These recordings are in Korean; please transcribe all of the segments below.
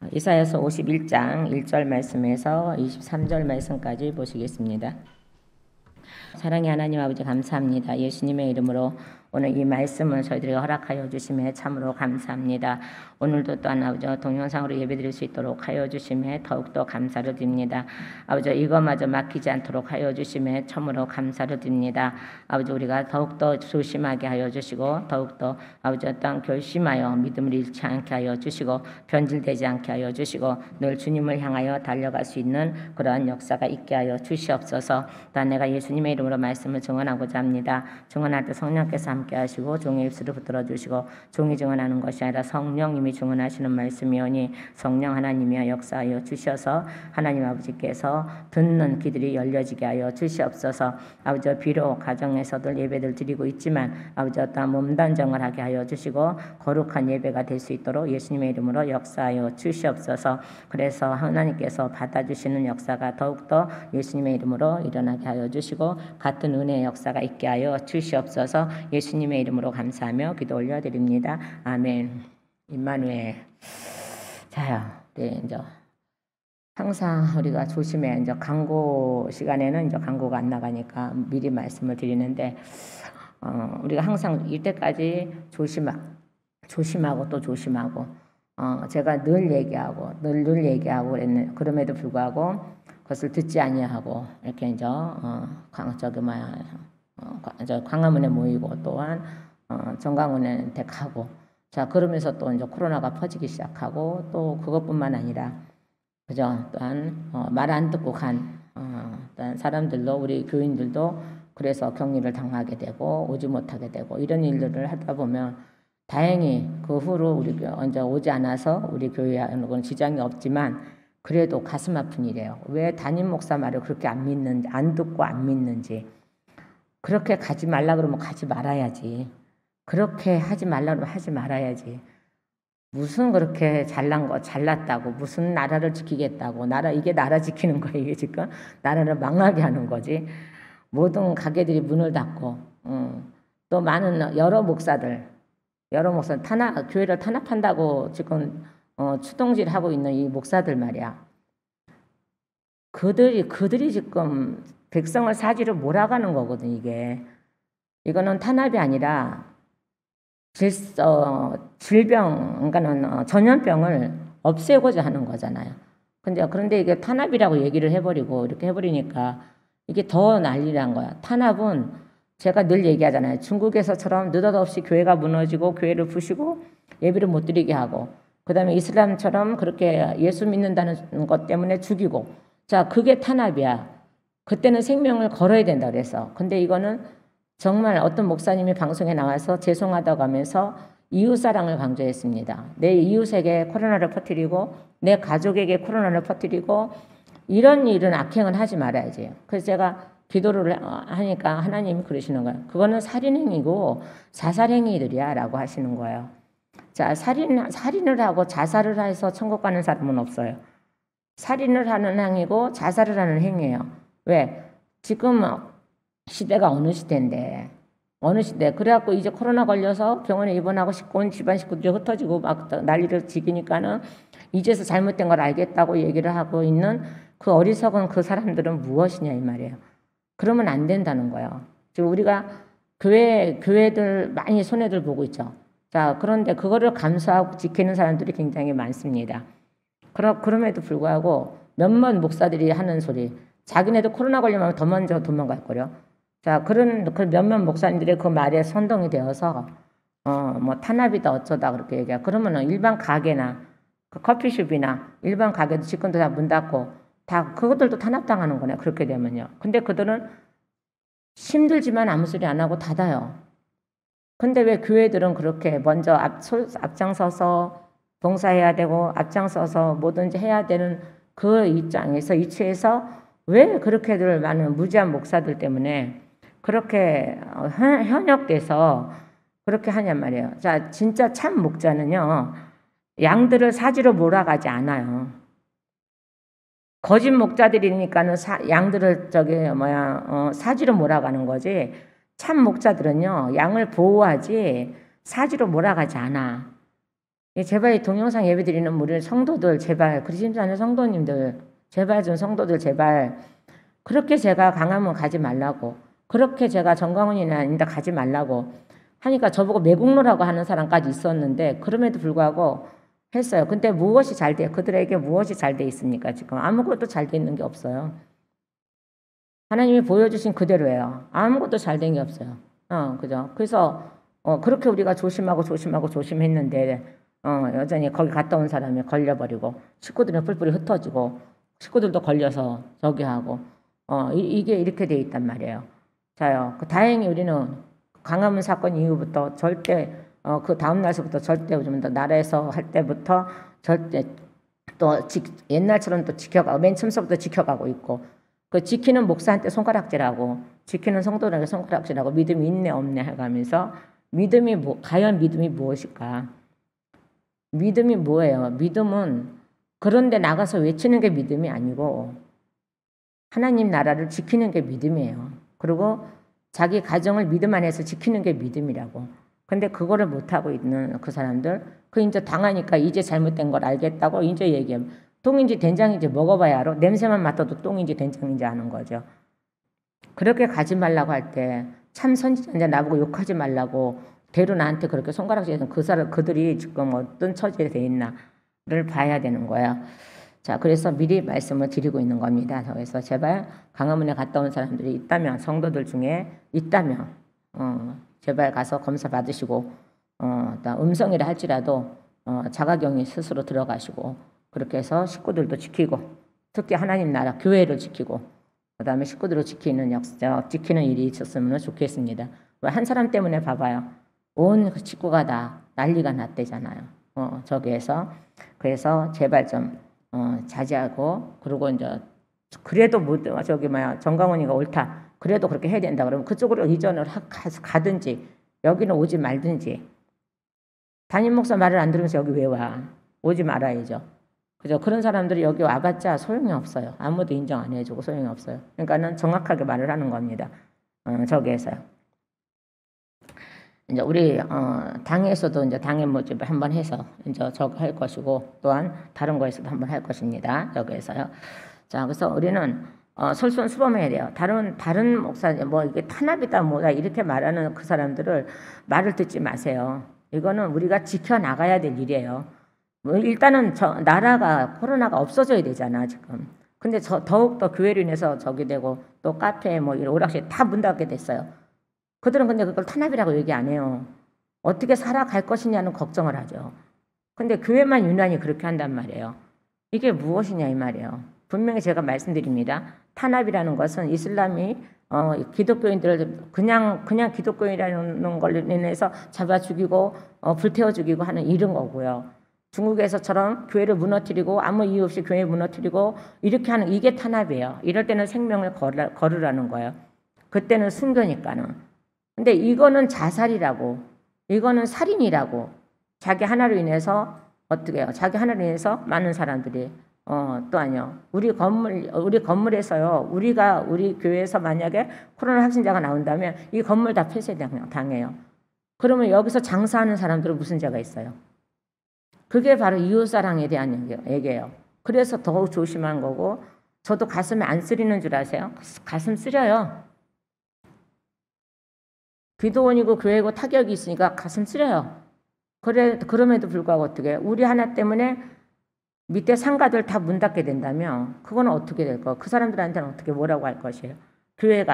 이사야서 51장 1절 말씀에서 23절 말씀까지 보시겠습니다. 사랑의 하나님 아버지 감사합니다. 예수님의 이름으로 오늘 이 말씀을 저희들에게 허락하여 주심에 참으로 감사합니다. 오늘도 또한 아버지 동영상으로 예배드릴 수 있도록 하여 주심에 더욱더 감사를 드립니다. 아버지 이것마저 막히지 않도록 하여 주심에 참으로 감사를 드립니다. 아버지 우리가 더욱더 조심하게 하여 주시고 더욱더 아버지 어떤 결심하여 믿음을 잃지 않게 하여 주시고 변질되지 않게 하여 주시고 늘 주님을 향하여 달려갈 수 있는 그러한 역사가 있게 하여 주시옵소서. 또한 내가 예수님의 이름으로 말씀을 증언하고자 합니다. 증언할 때 성령께서 함께 하시고 종의 입술을 붙들어 주시고 종이 증언하는 것이 아니라 성령님이 증언하시는 말씀이오니 성령 하나님이여 역사하여 주셔서 하나님 아버지께서 듣는 귀들이 열려지게 하여 주시옵소서. 아버지 비록 가정에서도 예배를 드리고 있지만 아버지 어떠한 몸단정을 하게 하여 주시고 거룩한 예배가 될 수 있도록 예수님의 이름으로 역사하여 주시옵소서. 그래서 하나님께서 받아주시는 역사가 더욱더 예수님의 이름으로 일어나게 하여 주시고 같은 은혜의 역사가 있게 하여 주시옵소서. 예수님의 이름으로 감사하며 기도 올려드립니다. 아멘. 임마누엘. 자요, 네, 이제 항상 우리가 조심해. 이제 광고 시간에는 이제 광고가 안 나가니까 미리 말씀을 드리는데, 우리가 항상 이때까지 조심하고 또 조심하고, 제가 늘 얘기하고 그랬네. 그럼에도 불구하고 그것을 듣지 아니하고 이렇게 이제 광화문에 모이고 또한 정강원에 가고 자 그러면서 또 이제 코로나가 퍼지기 시작하고 또 그것뿐만 아니라 그죠 또한 말 안 듣고 간 또한 사람들도 우리 교인들도 그래서 격리를 당하게 되고 오지 못하게 되고 이런 일들을 하다 보면 다행히 그 후로 우리 이제 오지 않아서 우리 교회하는 건 지장이 없지만 그래도 가슴 아픈 일이에요. 왜 담임 목사 말을 그렇게 안 믿는지 안 듣고 안 믿는지. 그렇게 가지 말라 그러면 가지 말아야지. 그렇게 하지 말라 그러면 하지 말아야지. 무슨 그렇게 잘났다고 무슨 나라를 지키겠다고 이게 나라 지키는 거예요. 이게 지금 나라를 망하게 하는 거지. 모든 가게들이 문을 닫고 또 많은 여러 목사들 교회를 탄압한다고 지금 추동질하고 있는 이 목사들 말이야. 그들이 지금 백성을 사지로 몰아가는 거거든. 이거는 탄압이 아니라 질병, 그러니까는 전염병을 없애고자 하는 거잖아요. 그런데 이게 탄압이라고 얘기를 해버리고 이렇게 해버리니까 이게 더 난리란 거야. 탄압은 제가 늘 얘기하잖아요. 중국에서처럼 느닷없이 교회가 무너지고 교회를 부시고 예배를 못 드리게 하고 그 다음에 이슬람처럼 그렇게 예수 믿는다는 것 때문에 죽이고 자 그게 탄압이야. 그때는 생명을 걸어야 된다 그래서. 근데 이거는 정말 어떤 목사님이 방송에 나와서 죄송하다고 하면서 이웃사랑을 강조했습니다. 내 이웃에게 코로나를 퍼뜨리고 내 가족에게 코로나를 퍼뜨리고 이런 일은 악행을 하지 말아야지. 그래서 제가 기도를 하니까 하나님이 그러시는 거예요. 그거는 살인행위고 자살행위들이야 라고 하시는 거예요. 자, 살인을 하고 자살을 해서 천국 가는 사람은 없어요. 살인을 하는 행위고 자살을 하는 행위예요. 왜? 지금 시대가 어느 시대인데 어느 시대. 그래갖고 이제 코로나 걸려서 병원에 입원하고 온 집안 식구들이 흩어지고 막 난리를 지기니까는 이제서 잘못된 걸 알겠다고 얘기를 하고 있는 그 어리석은 그 사람들은 무엇이냐 이 말이에요. 그러면 안 된다는 거예요. 지금 우리가 교회들 많이 손해들 보고 있죠. 자, 그런데 그거를 감수하고 지키는 사람들이 굉장히 많습니다. 그럼에도 불구하고 몇몇 목사들이 하는 소리. 자기네도 코로나 걸리면 더 먼저 도망갈 거려. 자, 그 몇몇 목사님들의 그 말에 선동이 되어서 뭐 탄압이다 어쩌다 그렇게 얘기해. 그러면은 일반 가게나 그 커피숍이나 일반 가게도 직원도 다 문 닫고 다 그것들도 탄압당하는 거네. 그렇게 되면요. 근데 그들은 힘들지만 아무 소리 안 하고 닫아요. 근데 왜 교회들은 그렇게 먼저 앞장서서 봉사해야 되고 앞장서서 뭐든지 해야 되는 그 입장에서 이치에서 왜 그렇게들 많은 무지한 목사들 때문에 그렇게 현역돼서 그렇게 하냔 말이에요. 자, 진짜 참 목자는요. 양들을 사지로 몰아가지 않아요. 거짓 목자들이니까는 양들을 사지로 몰아가는 거지. 참 목자들은요. 양을 보호하지 사지로 몰아가지 않아. 제발 이 동영상 예배 드리는 우리 성도들, 제발 그리심사는 성도님들, 제발 좀 성도들 제발 그렇게 제가 강화문 가지 말라고, 그렇게 제가 정광훈이나 인다 가지 말라고 하니까 저보고 매국노라고 하는 사람까지 있었는데 그럼에도 불구하고 했어요. 근데 무엇이 잘 돼? 그들에게 무엇이 잘 돼 있습니까? 지금 아무것도 잘 돼 있는 게 없어요. 하나님이 보여주신 그대로예요. 아무것도 잘 된 게 없어요. 그죠? 그래서 그렇게 우리가 조심했는데 여전히 거기 갔다 온 사람이 걸려버리고 식구들은 뿔뿔이 흩어지고 식구들도 걸려서 저기 하고 이게 이렇게 돼 있단 말이에요. 자요. 다행히 우리는 광화문 사건 이후부터 절대 그 다음 날서부터 절대 요즘 나라에서 할 때부터 절대 또 옛날처럼 또 지켜가고 맨 처음부터 지켜가고 있고 그 지키는 목사한테 손가락질하고 지키는 성도들에게 손가락질하고 믿음이 있네 없네 해가면서 믿음이 과연 믿음이 무엇일까? 믿음이 뭐예요? 믿음은 그런데 나가서 외치는 게 믿음이 아니고 하나님 나라를 지키는 게 믿음이에요. 그리고 자기 가정을 믿음 안에서 지키는 게 믿음이라고. 근데 그거를 못하고 있는 그 사람들, 이제 당하니까 이제 잘못된 걸 알겠다고 이제 얘기하면 똥인지 된장인지 먹어봐야 알아. 냄새만 맡아도 똥인지 된장인지 아는 거죠. 그렇게 가지 말라고 할 때 참 선지자인데 나보고 욕하지 말라고 대로 나한테 그렇게 손가락질해서 그들이 지금 어떤 처지에 돼 있나를 봐야 되는 거야. 자, 그래서 미리 말씀을 드리고 있는 겁니다. 그래서 제발 광화문에 갔다 온 사람들이 있다면 성도들 중에 있다면 제발 가서 검사 받으시고 음성이라 할지라도 자가격리 스스로 들어가시고 그렇게 해서 식구들도 지키고 특히 하나님 나라 교회를 지키고 그다음에 식구들을 지키는 일이 있었으면 좋겠습니다. 한 사람 때문에 봐봐요. 온 식구가 다 난리가 났대잖아요. 저기에서 그래서 제발 좀 자제하고 그리고 이제 그래도 정광훈이가 옳다. 그래도 그렇게 해야 된다. 그러면 그쪽으로 이전을 가든지 여기는 오지 말든지. 담임 목사 말을 안 들으면서 여기 왜 와? 오지 말아야죠. 그죠? 그런 사람들이 여기 와봤자 소용이 없어요. 아무도 인정 안 해주고 소용이 없어요. 그러니까는 정확하게 말을 하는 겁니다. 저기에서요. 이제 우리 당에서도 이제 당의 모집 한번 해서 이제 저거 할 것이고 또한 다른 거에서도 한번 할 것입니다. 여기에서요. 자, 그래서 우리는 솔선수범해야 돼요. 다른 목사 뭐 이게 탄압이다 뭐다 이렇게 말하는 그 사람들을 말을 듣지 마세요. 이거는 우리가 지켜 나가야 될 일이에요. 일단은 나라가 코로나가 없어져야 되잖아 지금. 근데 더욱더 교회로 인해서 저기 되고 또 카페 뭐 이런 오락실 다 문 닫게 됐어요. 그들은 근데 그걸 탄압이라고 얘기 안 해요. 어떻게 살아갈 것이냐는 걱정을 하죠. 근데 교회만 유난히 그렇게 한단 말이에요. 이게 무엇이냐 이 말이에요. 분명히 제가 말씀드립니다. 탄압이라는 것은 이슬람이 기독교인들을 그냥 기독교인이라는 걸로 인해서 잡아 죽이고 불태워 죽이고 하는 이런 거고요. 중국에서처럼 교회를 무너뜨리고 아무 이유 없이 교회 무너뜨리고 이렇게 하는 이게 탄압이에요. 이럴 때는 생명을 걸으라는 거예요. 그때는 순교니까는. 근데 이거는 자살이라고, 이거는 살인이라고. 자기 하나로 인해서 어떻게 해요? 자기 하나로 인해서 많은 사람들이 또 아니요. 우리 건물에서요. 우리 교회에서 만약에 코로나 확진자가 나온다면 이 건물 다 폐쇄당해요. 그러면 여기서 장사하는 사람들은 무슨 죄가 있어요? 그게 바로 이웃사랑에 대한 얘기예요. 그래서 더욱 조심한 거고 저도 가슴에 안 쓰리는 줄 아세요? 가슴 쓰려요. 기도원이고 교회고 타격이 있으니까 가슴 쓰려요. 그럼에도 불구하고 어떻게 해요? 우리 하나 때문에 밑에 상가들 다 문 닫게 된다면 그건 어떻게 될까? 그 사람들한테는 어떻게 뭐라고 할 것이에요? 교회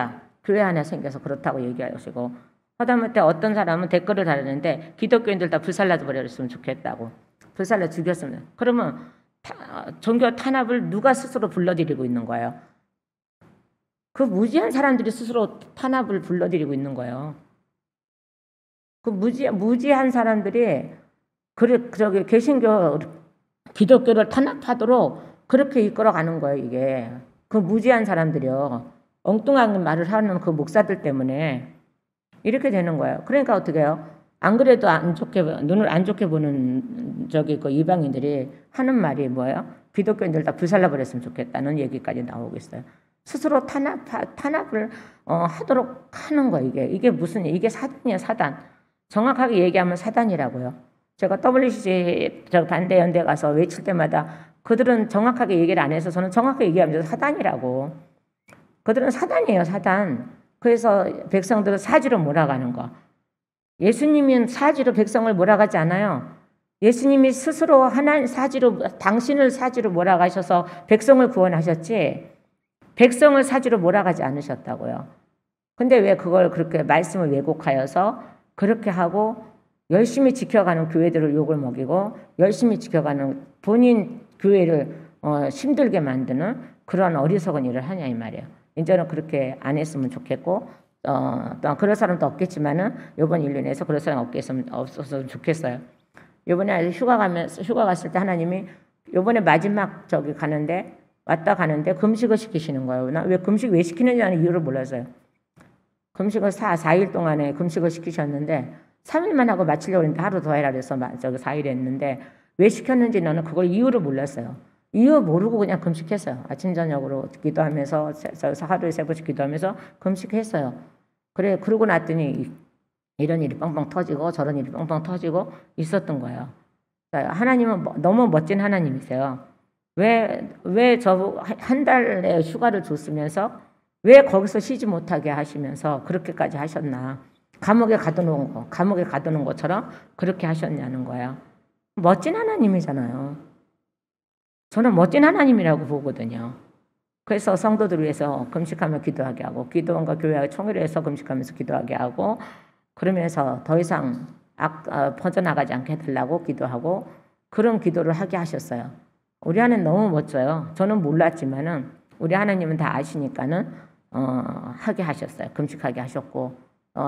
하나 생겨서 그렇다고 얘기하시고 하다못해 어떤 사람은 댓글을 달았는데 기독교인들 다 불살라 버렸으면 좋겠다고. 불살라 죽였으면. 그러면 종교 탄압을 누가 스스로 불러들이고 있는 거예요? 그 무지한 사람들이 스스로 탄압을 불러들이고 있는 거예요. 그 무지한 사람들이 저기 개신교 기독교를 탄압하도록 그렇게 이끌어가는 거예요. 이게 그 무지한 사람들이요. 엉뚱한 말을 하는 그 목사들 때문에 이렇게 되는 거예요. 그러니까 어떻게 해요? 안 그래도 눈을 안 좋게 보는 저기 그 이방인들이 하는 말이 뭐예요? 기독교인들 다 불살라 버렸으면 좋겠다는 얘기까지 나오고 있어요. 스스로 탄압을 하도록 하는 거예요. 이게 무슨 이게 사단이에요, 사단. 정확하게 얘기하면 사단이라고요. 제가 WCG 반대 연대 가서 외칠 때마다 그들은 정확하게 얘기를 안 해서 저는 정확하게 얘기하면서 사단이라고. 그들은 사단이에요, 사단. 그래서 백성들은 사지로 몰아가는 거. 예수님은 사지로 백성을 몰아가지 않아요. 예수님이 스스로 하나님 사지로, 당신을 사지로 몰아가셔서 백성을 구원하셨지 백성을 사지로 몰아가지 않으셨다고요. 근데 왜 그걸 그렇게 말씀을 왜곡하여서 그렇게 하고 열심히 지켜가는 교회들을 욕을 먹이고 열심히 지켜가는 본인 교회를 힘들게 만드는 그런 어리석은 일을 하냐 이 말이에요. 이제는 그렇게 안 했으면 좋겠고 또 그럴 사람도 없겠지만은 이번 일로 인해서 그럴 사람 없었으면 좋겠어요. 이번에 휴가 갔을 때 하나님이 이번에 마지막 저기 가는데 왔다 가는데 금식을 시키시는 거예요. 나 왜 금식 왜 시키는지 하는 이유를 몰랐어요. 금식을 4일 동안에 금식을 시키셨는데 3일만 하고 마치려고 했는데 하루 더 해라 그래서 저기 4일 했는데 왜 시켰는지 나는 그걸 이유를 몰랐어요. 이유 모르고 그냥 금식했어요. 아침 저녁으로 기도하면서 하루에 3번씩 기도하면서 금식했어요. 그래 그러고 났더니 이런 일이 뻥뻥 터지고 저런 일이 뻥뻥 터지고 있었던 거예요. 그러니까 하나님은 너무 멋진 하나님이세요. 왜 저 한 달에 휴가를 줬으면서 왜 거기서 쉬지 못하게 하시면서 그렇게까지 하셨나. 감옥에 가두는 것처럼 그렇게 하셨냐는 거예요. 멋진 하나님이잖아요. 저는 멋진 하나님이라고 보거든요. 그래서 성도들을 위해서 금식하며 기도하게 하고 기도원과 교회와 총회를 해서 금식하면서 기도하게 하고 그러면서 더 이상 퍼져나가지 않게 해달라고 기도하고 그런 기도를 하게 하셨어요. 우리 하나님 너무 멋져요. 저는 몰랐지만은 우리 하나님은 다 아시니까는 하게 하셨어요. 금식하게 하셨고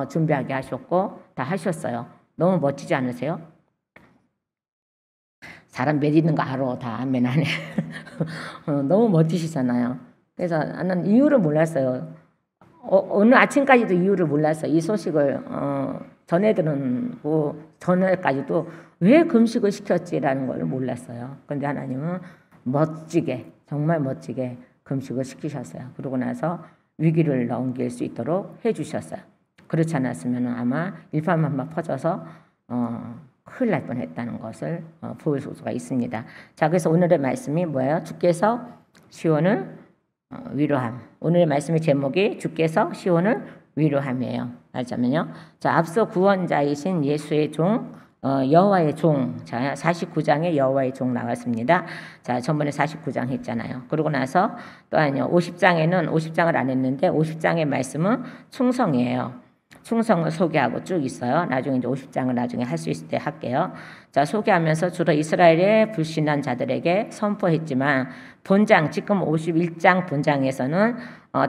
준비하게 하셨고 다 하셨어요. 너무 멋지지 않으세요? 사람 믿는 거 알아. 다 아멘 하네. 너무 멋지시잖아요. 그래서 나는 이유를 몰랐어요. 오늘 아침까지도 이유를 몰랐어요. 이 소식을 전해드는 전날까지도 왜 금식을 시켰지라는 걸 몰랐어요. 그런데 하나님은 멋지게 정말 멋지게 금식을 시키셨어요. 그러고 나서 위기를 넘길 수 있도록 해주셨어요. 그렇지 않았으면 아마 일파만파 퍼져서 큰일 날 뻔했다는 것을 볼 수가 있습니다. 자, 그래서 오늘의 말씀이 뭐예요? 주께서 시온을 위로함. 오늘의 말씀의 제목이 주께서 시온을 위로함이에요. 알자면요. 자, 앞서 구원자이신 예수의 종, 여호와의 종. 자, 49장에 여호와의 종 나왔습니다. 자, 전번에 49장 했잖아요. 그러고 나서 또 아니요. 50장을 안 했는데 50장의 말씀은 충성이에요. 충성을 소개하고 쭉 있어요. 나중에 이제 50장을 나중에 할 수 있을 때 할게요. 자, 소개하면서 주로 이스라엘의 불신한 자들에게 선포했지만 본장, 지금 51장 본장에서는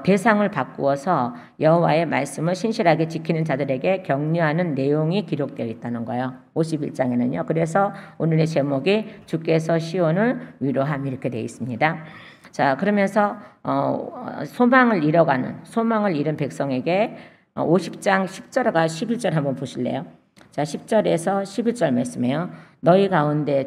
대상을 바꾸어서 여호와의 말씀을 신실하게 지키는 자들에게 격려하는 내용이 기록되어 있다는 거예요. 51장에는요. 그래서 오늘의 제목이 주께서 시온을 위로함 이렇게 되어 있습니다. 자, 그러면서 소망을 잃은 백성에게 50장 10절과 11절 한번 보실래요? 자, 10절에서 11절 말씀이에요. 너희 가운데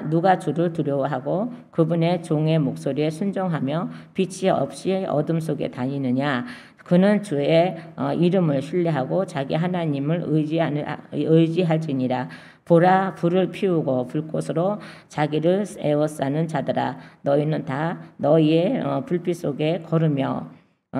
누가 주를 두려워하고 그분의 종의 목소리에 순종하며 빛이 없이 어둠 속에 다니느냐. 그는 주의 이름을 신뢰하고 자기 하나님을 의지할지니라. 보라, 불을 피우고 불꽃으로 자기를 에워싸는 자들아, 너희는 다 너희의 불빛 속에 걸으며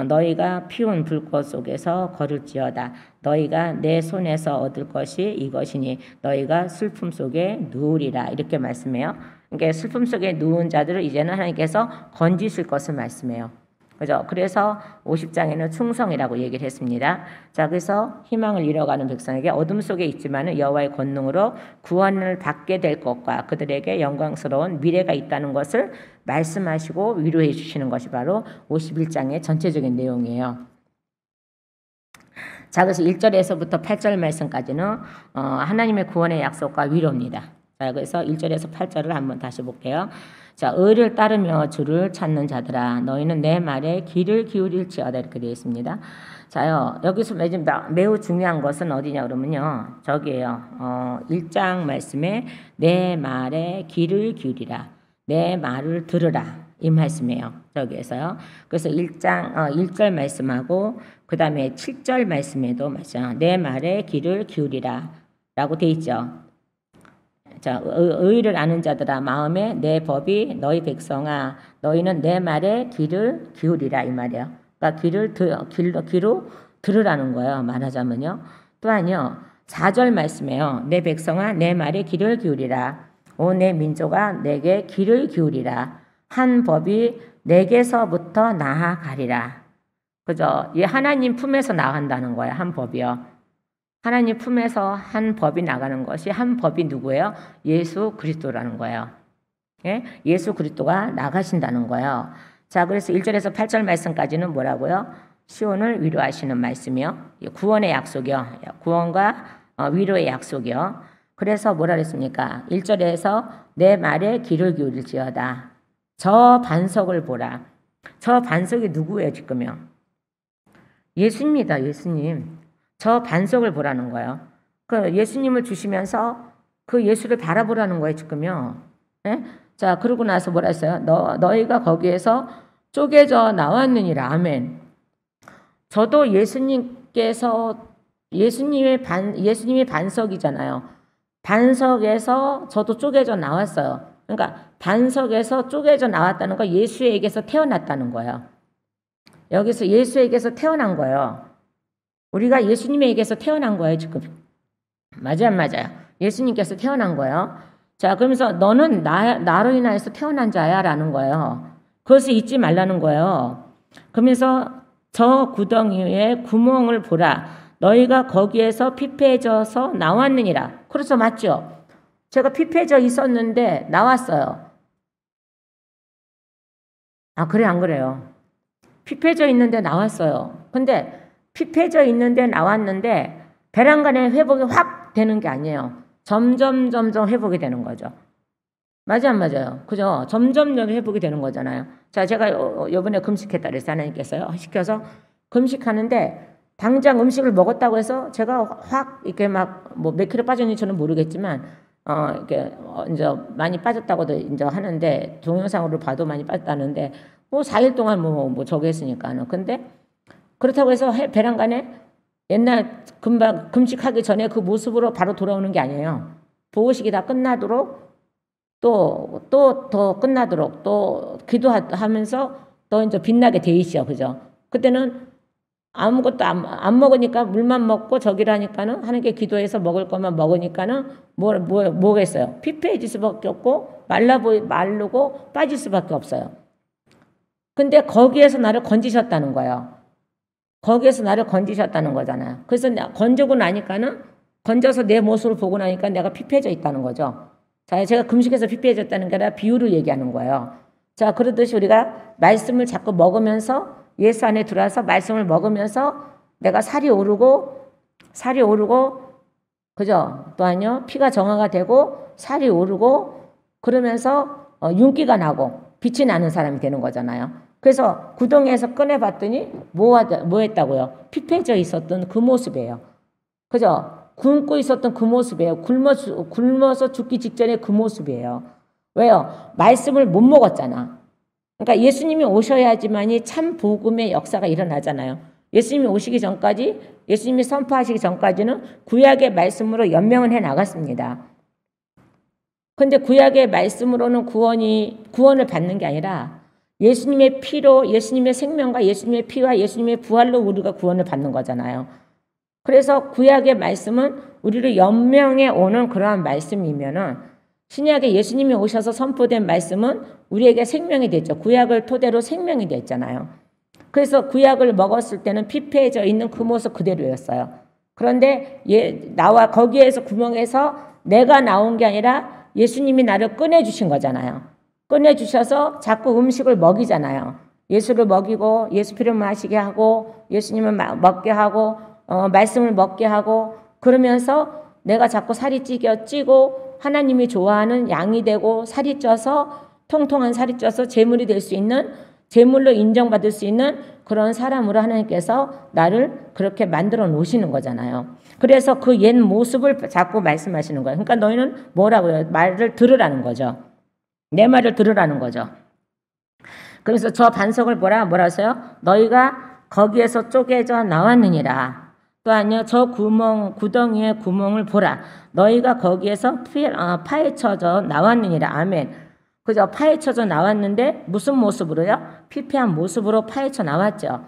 너희가 피운 불꽃 속에서 걸을지어다. 너희가 내 손에서 얻을 것이 이것이니 너희가 슬픔 속에 누우리라. 이렇게 말씀해요. 그러니까 슬픔 속에 누운 자들을 이제는 하나님께서 건지실 것을 말씀해요. 그죠? 그래서 50장에는 충성이라고 얘기를 했습니다. 자, 그래서 희망을 잃어가는 백성에게 어둠 속에 있지만은 여호와의 권능으로 구원을 받게 될 것과 그들에게 영광스러운 미래가 있다는 것을 말씀하시고 위로해 주시는 것이 바로 51장의 전체적인 내용이에요. 자, 그래서 1절에서부터 8절 말씀까지는 하나님의 구원의 약속과 위로입니다. 자, 그래서 1절에서 8절을 한번 다시 볼게요. 자, 의를 따르며 주를 찾는 자들아, 너희는 내 말에 귀를 기울일지어다. 이렇게 되어 있습니다. 자요, 여기서 매우 중요한 것은 어디냐 그러면요, 저기에요. 1장 말씀에 내 말에 귀를 기울이라, 내 말을 들으라, 이 말씀이에요. 저기에서요. 그래서 1절 말씀하고 그 다음에 7절 말씀에도 맞죠. 내 말에 귀를 기울이라 라고 되어 있죠. 자, 의를 아는 자들아 마음에 내 법이 너희 백성아 너희는 내 말에 귀를 기울이라 이 말이에요. 그러니까 귀로 들으라는 거예요. 말하자면요. 또한요. 4절 말씀에요. 내 백성아 내 말에 귀를 기울이라. 오 내 민족아 내게 귀를 기울이라. 한 법이 내게서부터 나아가리라. 그죠? 이 하나님 품에서 나간다는 거예요. 한 법이요. 하나님 품에서 한 법이 나가는 것이 한 법이 누구예요? 예수 그리스도라는 거예요. 예? 예수 그리스도가 나가신다는 거예요. 자, 그래서 1절에서 8절 말씀까지는 뭐라고요? 시온을 위로하시는 말씀이요. 구원의 약속이요. 구원과 위로의 약속이요. 그래서 뭐라 그랬습니까? 1절에서 내 말에 귀를 기울일지어다. 저 반석을 보라. 저 반석이 누구예요, 지금요? 예수입니다, 예수님. 저 반석을 보라는 거예요. 그 예수님을 주시면서 그 예수를 바라보라는 거예요, 지금요. 예? 자, 그러고 나서 뭐라 했어요? 너희가 거기에서 쪼개져 나왔느니라. 아멘. 저도 예수님이 반석이잖아요. 반석에서 저도 쪼개져 나왔어요. 그러니까 반석에서 쪼개져 나왔다는 거 예수에게서 태어났다는 거예요. 여기서 예수에게서 태어난 거예요. 우리가 예수님에게서 태어난 거예요, 지금. 맞아요, 맞아요. 예수님께서 태어난 거예요. 자, 그러면서 너는 나로 인하여서 태어난 자야 라는 거예요. 그것을 잊지 말라는 거예요. 그러면서 저 구덩이에 구멍을 보라. 너희가 거기에서 피폐해져서 나왔느니라. 그래서 맞죠? 제가 피폐해져 있었는데 나왔어요. 아, 그래, 안 그래요? 피폐해져 있는데 나왔어요. 근데 피폐해져 있는데 나왔는데 배란간에 회복이 확 되는 게 아니에요. 점점 회복이 되는 거죠. 맞아 안 맞아요? 그죠? 점점 회복이 되는 거잖아요. 자, 제가 이번에 금식했다 그랬어요. 하나님께서요. 시켜서 금식하는데 당장 음식을 먹었다고 해서 제가 확 이렇게 막 뭐 몇 킬로 빠졌는지 저는 모르겠지만 이렇게 이제 많이 빠졌다고도 이제 하는데 동영상으로 봐도 많이 빠졌다는데 뭐 4일 동안 뭐 저기 했으니까는. 근데 그렇다고 해서 배란간에 옛날 금방 금식하기 전에 그 모습으로 바로 돌아오는 게 아니에요. 보호식이 다 끝나도록 또 더 끝나도록 또 기도하면서 또 이제 빛나게 돼 있죠. 그죠? 그때는 아무것도 안 먹으니까 물만 먹고 저기라니까는 하는 게 기도해서 먹을 것만 먹으니까는 뭐겠어요? 피폐해질 수밖에 없고 마르고 빠질 수밖에 없어요. 근데 거기에서 나를 건지셨다는 거예요. 거기에서 나를 건지셨다는 거잖아요. 그래서 건지고 나니까는 건져서 내 모습을 보고 나니까 내가 피폐해져 있다는 거죠. 자, 제가 금식해서 피폐해졌다는 게 아니라 비유를 얘기하는 거예요. 자, 그러듯이 우리가 말씀을 자꾸 먹으면서 예수 안에 들어와서 말씀을 먹으면서 내가 살이 오르고 그죠? 또한요 피가 정화가 되고 살이 오르고 그러면서 윤기가 나고 빛이 나는 사람이 되는 거잖아요. 그래서 구덩이에서 꺼내봤더니 뭐 했다고요? 피폐해져 있었던 그 모습이에요. 그죠? 굶고 있었던 그 모습이에요. 굶어서 죽기 직전의 그 모습이에요. 왜요? 말씀을 못 먹었잖아. 그러니까 예수님이 오셔야지만이 참 복음의 역사가 일어나잖아요. 예수님이 오시기 전까지, 예수님이 선포하시기 전까지는 구약의 말씀으로 연명을 해 나갔습니다. 근데 구약의 말씀으로는 구원을 받는 게 아니라 예수님의 피로, 예수님의 생명과 예수님의 피와 예수님의 부활로 우리가 구원을 받는 거잖아요. 그래서 구약의 말씀은 우리를 연명해 오는 그러한 말씀이면은 신약에 예수님이 오셔서 선포된 말씀은 우리에게 생명이 됐죠. 구약을 토대로 생명이 됐잖아요. 그래서 구약을 먹었을 때는 피폐해져 있는 그 모습 그대로였어요. 그런데 거기에서 구멍에서 내가 나온 게 아니라 예수님이 나를 꺼내주신 거잖아요. 꺼내주셔서 자꾸 음식을 먹이잖아요. 예수를 먹이고 예수 피를 마시게 하고 예수님을 먹게 하고 말씀을 먹게 하고 그러면서 내가 자꾸 살이 찌고 하나님이 좋아하는 양이 되고 살이 쪄서 통통한 살이 쪄서 제물이 될 수 있는 제물로 인정받을 수 있는 그런 사람으로 하나님께서 나를 그렇게 만들어 놓으시는 거잖아요. 그래서 그 옛 모습을 자꾸 말씀하시는 거예요. 그러니까 너희는 뭐라고요? 말을 들으라는 거죠. 내 말을 들으라는 거죠. 그래서 저 반석을 뭐라 하세요? 너희가 거기에서 쪼개져 나왔느니라. 또한요, 저 구덩이의 구멍을 보라. 너희가 거기에서 파헤쳐져 나왔느니라. 아멘. 그죠? 파헤쳐져 나왔는데 무슨 모습으로요? 피폐한 모습으로 파헤쳐 나왔죠.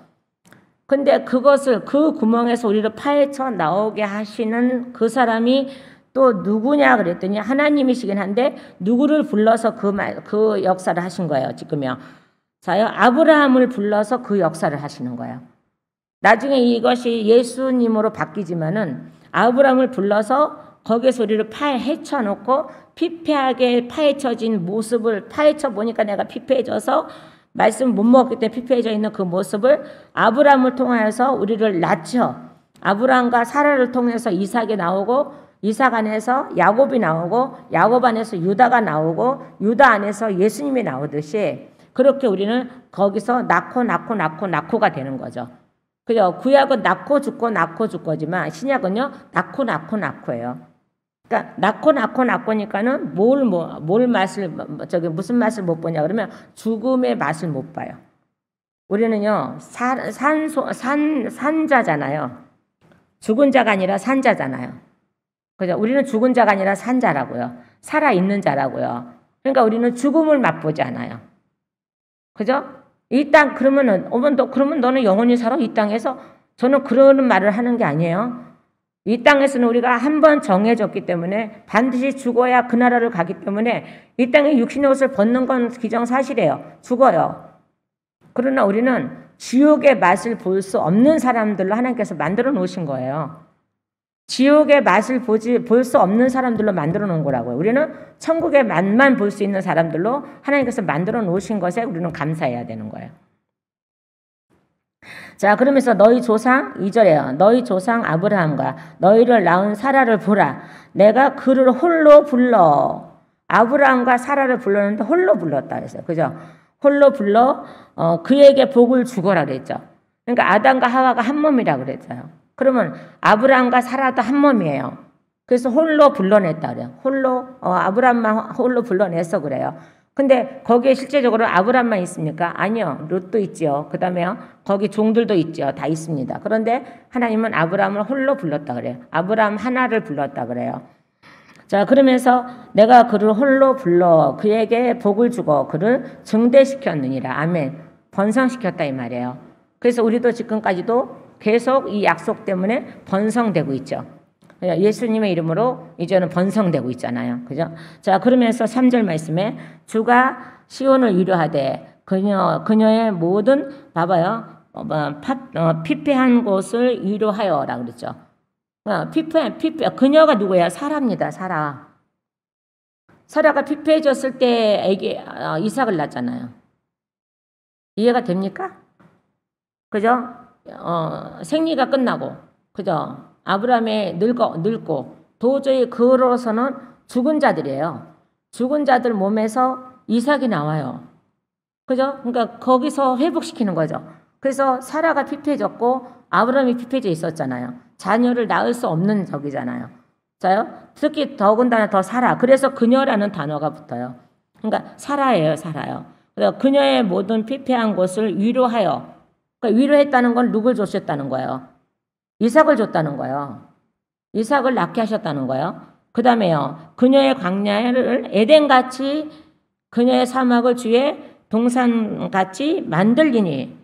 근데 그것을, 그 구멍에서 우리를 파헤쳐 나오게 하시는 그 사람이 또 누구냐 그랬더니 하나님이시긴 한데 누구를 불러서 그 역사를 하신 거예요. 지금요. 자요, 아브라함을 불러서 그 역사를 하시는 거예요. 나중에 이것이 예수님으로 바뀌지만은 아브라함을 불러서 거기에서 우리를 파헤쳐 놓고 피폐하게 파헤쳐진 모습을 파헤쳐 보니까 내가 피폐해져서 말씀 못 먹었기 때문에 피폐해져 있는 그 모습을 아브라함을 통하여서 우리를 낳죠. 아브라함과 사라를 통해서 이삭이 나오고 이삭 안에서 야곱이 나오고 야곱 안에서 유다가 나오고 유다 안에서 예수님이 나오듯이 그렇게 우리는 거기서 낳고가 되는 거죠. 그죠? 구약은 낳고 죽고지만 신약은요, 낳고예요. 그러니까 낳고니까는 무슨 맛을 못 보냐 그러면 죽음의 맛을 못 봐요. 우리는요, 산자잖아요. 죽은 자가 아니라 산자잖아요. 그죠? 우리는 죽은 자가 아니라 산자라고요. 살아있는 자라고요. 그러니까 우리는 죽음을 맛보지 않아요. 그죠? 이 땅, 그러면 너는 영원히 살아? 이 땅에서? 저는 그런 말을 하는 게 아니에요. 이 땅에서는 우리가 한 번 정해졌기 때문에 반드시 죽어야 그 나라를 가기 때문에 이 땅에 육신의 옷을 벗는 건 기정사실이에요. 죽어요. 그러나 우리는 지옥의 맛을 볼 수 없는 사람들로 하나님께서 만들어 놓으신 거예요. 지옥의 맛을 볼 수 없는 사람들로 만들어 놓은 거라고요. 우리는 천국의 맛만 볼 수 있는 사람들로 하나님께서 만들어 놓으신 것에 우리는 감사해야 되는 거예요. 자, 그러면서 너희 조상 2절에요. 너희 조상 아브라함과 너희를 낳은 사라를 보라. 내가 그를 홀로 불러. 아브라함과 사라를 불렀는데 홀로 불렀다 그랬어요. 그죠? 홀로 불러 그에게 복을 주거라 그랬죠. 그러니까 아담과 하와가 한 몸이라 그랬어요. 그러면 아브라함과 사라도 한 몸이에요. 그래서 홀로 불러냈다 그래요. 아브라함만 홀로 불러내서 그래요. 근데 거기에 실제적으로 아브라함만 있습니까? 아니요. 롯도 있죠. 그 다음에요. 거기 종들도 있죠. 다 있습니다. 그런데 하나님은 아브라함을 홀로 불렀다 그래요. 아브라함 하나를 불렀다 그래요. 자, 그러면서 내가 그를 홀로 불러 그에게 복을 주고 그를 증대시켰느니라. 아멘. 번성시켰다 이 말이에요. 그래서 우리도 지금까지도 계속 이 약속 때문에 번성되고 있죠. 예수님의 이름으로 이제는 번성되고 있잖아요. 그죠? 자, 그러면서 3절 말씀에 주가 시온을 위로하되 그녀의 모든 봐봐요. 피폐한 곳을 위로하여라 그랬죠. 그녀가 누구야? 사라입니다. 사라가 피폐해졌을 때 이삭을 낳았잖아요. 이해가 됩니까? 그죠? 생리가 끝나고, 그죠? 아브라함이 늙고 도저히 그로서는 죽은 자들이에요. 죽은 자들 몸에서 이삭이 나와요. 그죠? 그러니까 거기서 회복시키는 거죠. 그래서 사라가 피폐해졌고 아브라함이 피폐해져 있었잖아요. 자녀를 낳을 수 없는 적이잖아요. 자요? 특히 더군다나 더 사라. 그래서 그녀라는 단어가 붙어요. 그러니까 사라요. 그래서 그녀의 모든 피폐한 곳을 위로하여. 그러니까 위로했다는 건 누굴 줬었다는 거예요? 이삭을 줬다는 거예요. 이삭을 낳게 하셨다는 거예요. 그 다음에요. 그녀의 광야를 에덴같이 그녀의 사막을 주의 동산같이 만들리니.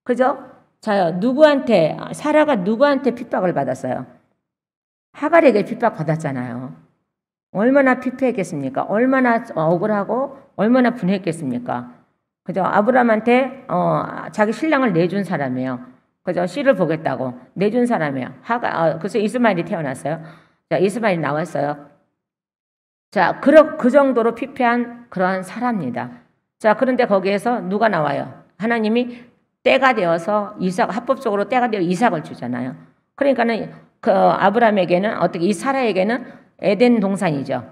그죠? 자요. 사라가 누구한테 핍박을 받았어요? 하갈에게 핍박받았잖아요. 얼마나 피폐했겠습니까? 얼마나 억울하고 얼마나 분했겠습니까? 그죠? 아브라함한테 자기 신랑을 내준 사람이에요. 그죠? 씨를 보겠다고 내준 사람이에요. 그래서 이스마엘이 태어났어요. 자, 이스마엘이 나왔어요. 자, 그 정도로 피폐한 그러한 사람입니다. 자, 그런데 거기에서 누가 나와요? 하나님이 때가 되어서 합법적으로 때가 되어 이삭을 주잖아요. 그러니까는 그 아브라함에게는 이 사라에게는 에덴 동산이죠.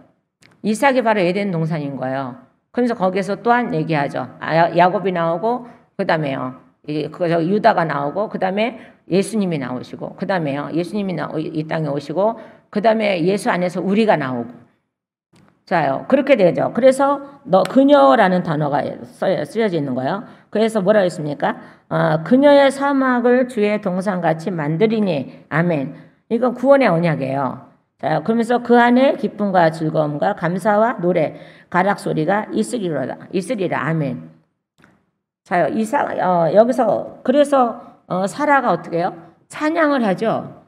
이삭이 바로 에덴 동산인 거예요. 그래서 거기에서 또한 얘기하죠. 야곱이 나오고 그다음에요. 유다가 나오고 그다음에 예수님이 나오시고 그다음에요. 예수님이 이 땅에 오시고 그다음에 예수 안에서 우리가 나오고. 자요. 그렇게 되죠. 그래서 그녀라는 단어가 쓰여져 있는 거예요. 그래서 뭐라고 했습니까? 그녀의 사막을 주의 동산같이 만드리니. 아멘. 이건 구원의 언약이에요. 자, 그러면서 그 안에 기쁨과 즐거움과 감사와 노래, 가락 소리가 있으리라. 아멘. 자요. 여기서 그래서 사라가 어떻게 해요? 찬양을 하죠.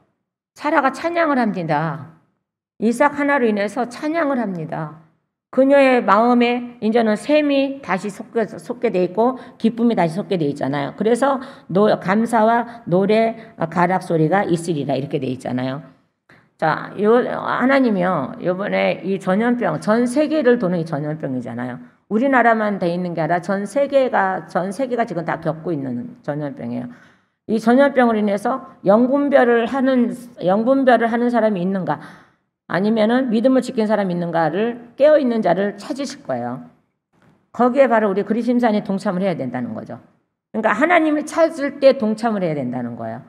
사라가 찬양을 합니다. 이삭 하나로 인해서 찬양을 합니다. 그녀의 마음에 이제는 샘이 다시 솟게 돼 있고 기쁨이 다시 솟게 돼 있잖아요. 그래서 감사와 노래, 가락 소리가 있으리라 이렇게 돼 있잖아요. 자, 하나님이요. 이번에 이 전염병, 전 세계를 도는 이 전염병이잖아요. 우리나라만 돼 있는 게 아니라 전 세계가 지금 다 겪고 있는 전염병이에요. 이 전염병으로 인해서 영분별을 하는 사람이 있는가? 아니면은 믿음을 지킨 사람이 있는가를 깨어있는 자를 찾으실 거예요. 거기에 바로 우리 그리심산이 동참을 해야 된다는 거죠. 그러니까 하나님을 찾을 때 동참을 해야 된다는 거예요.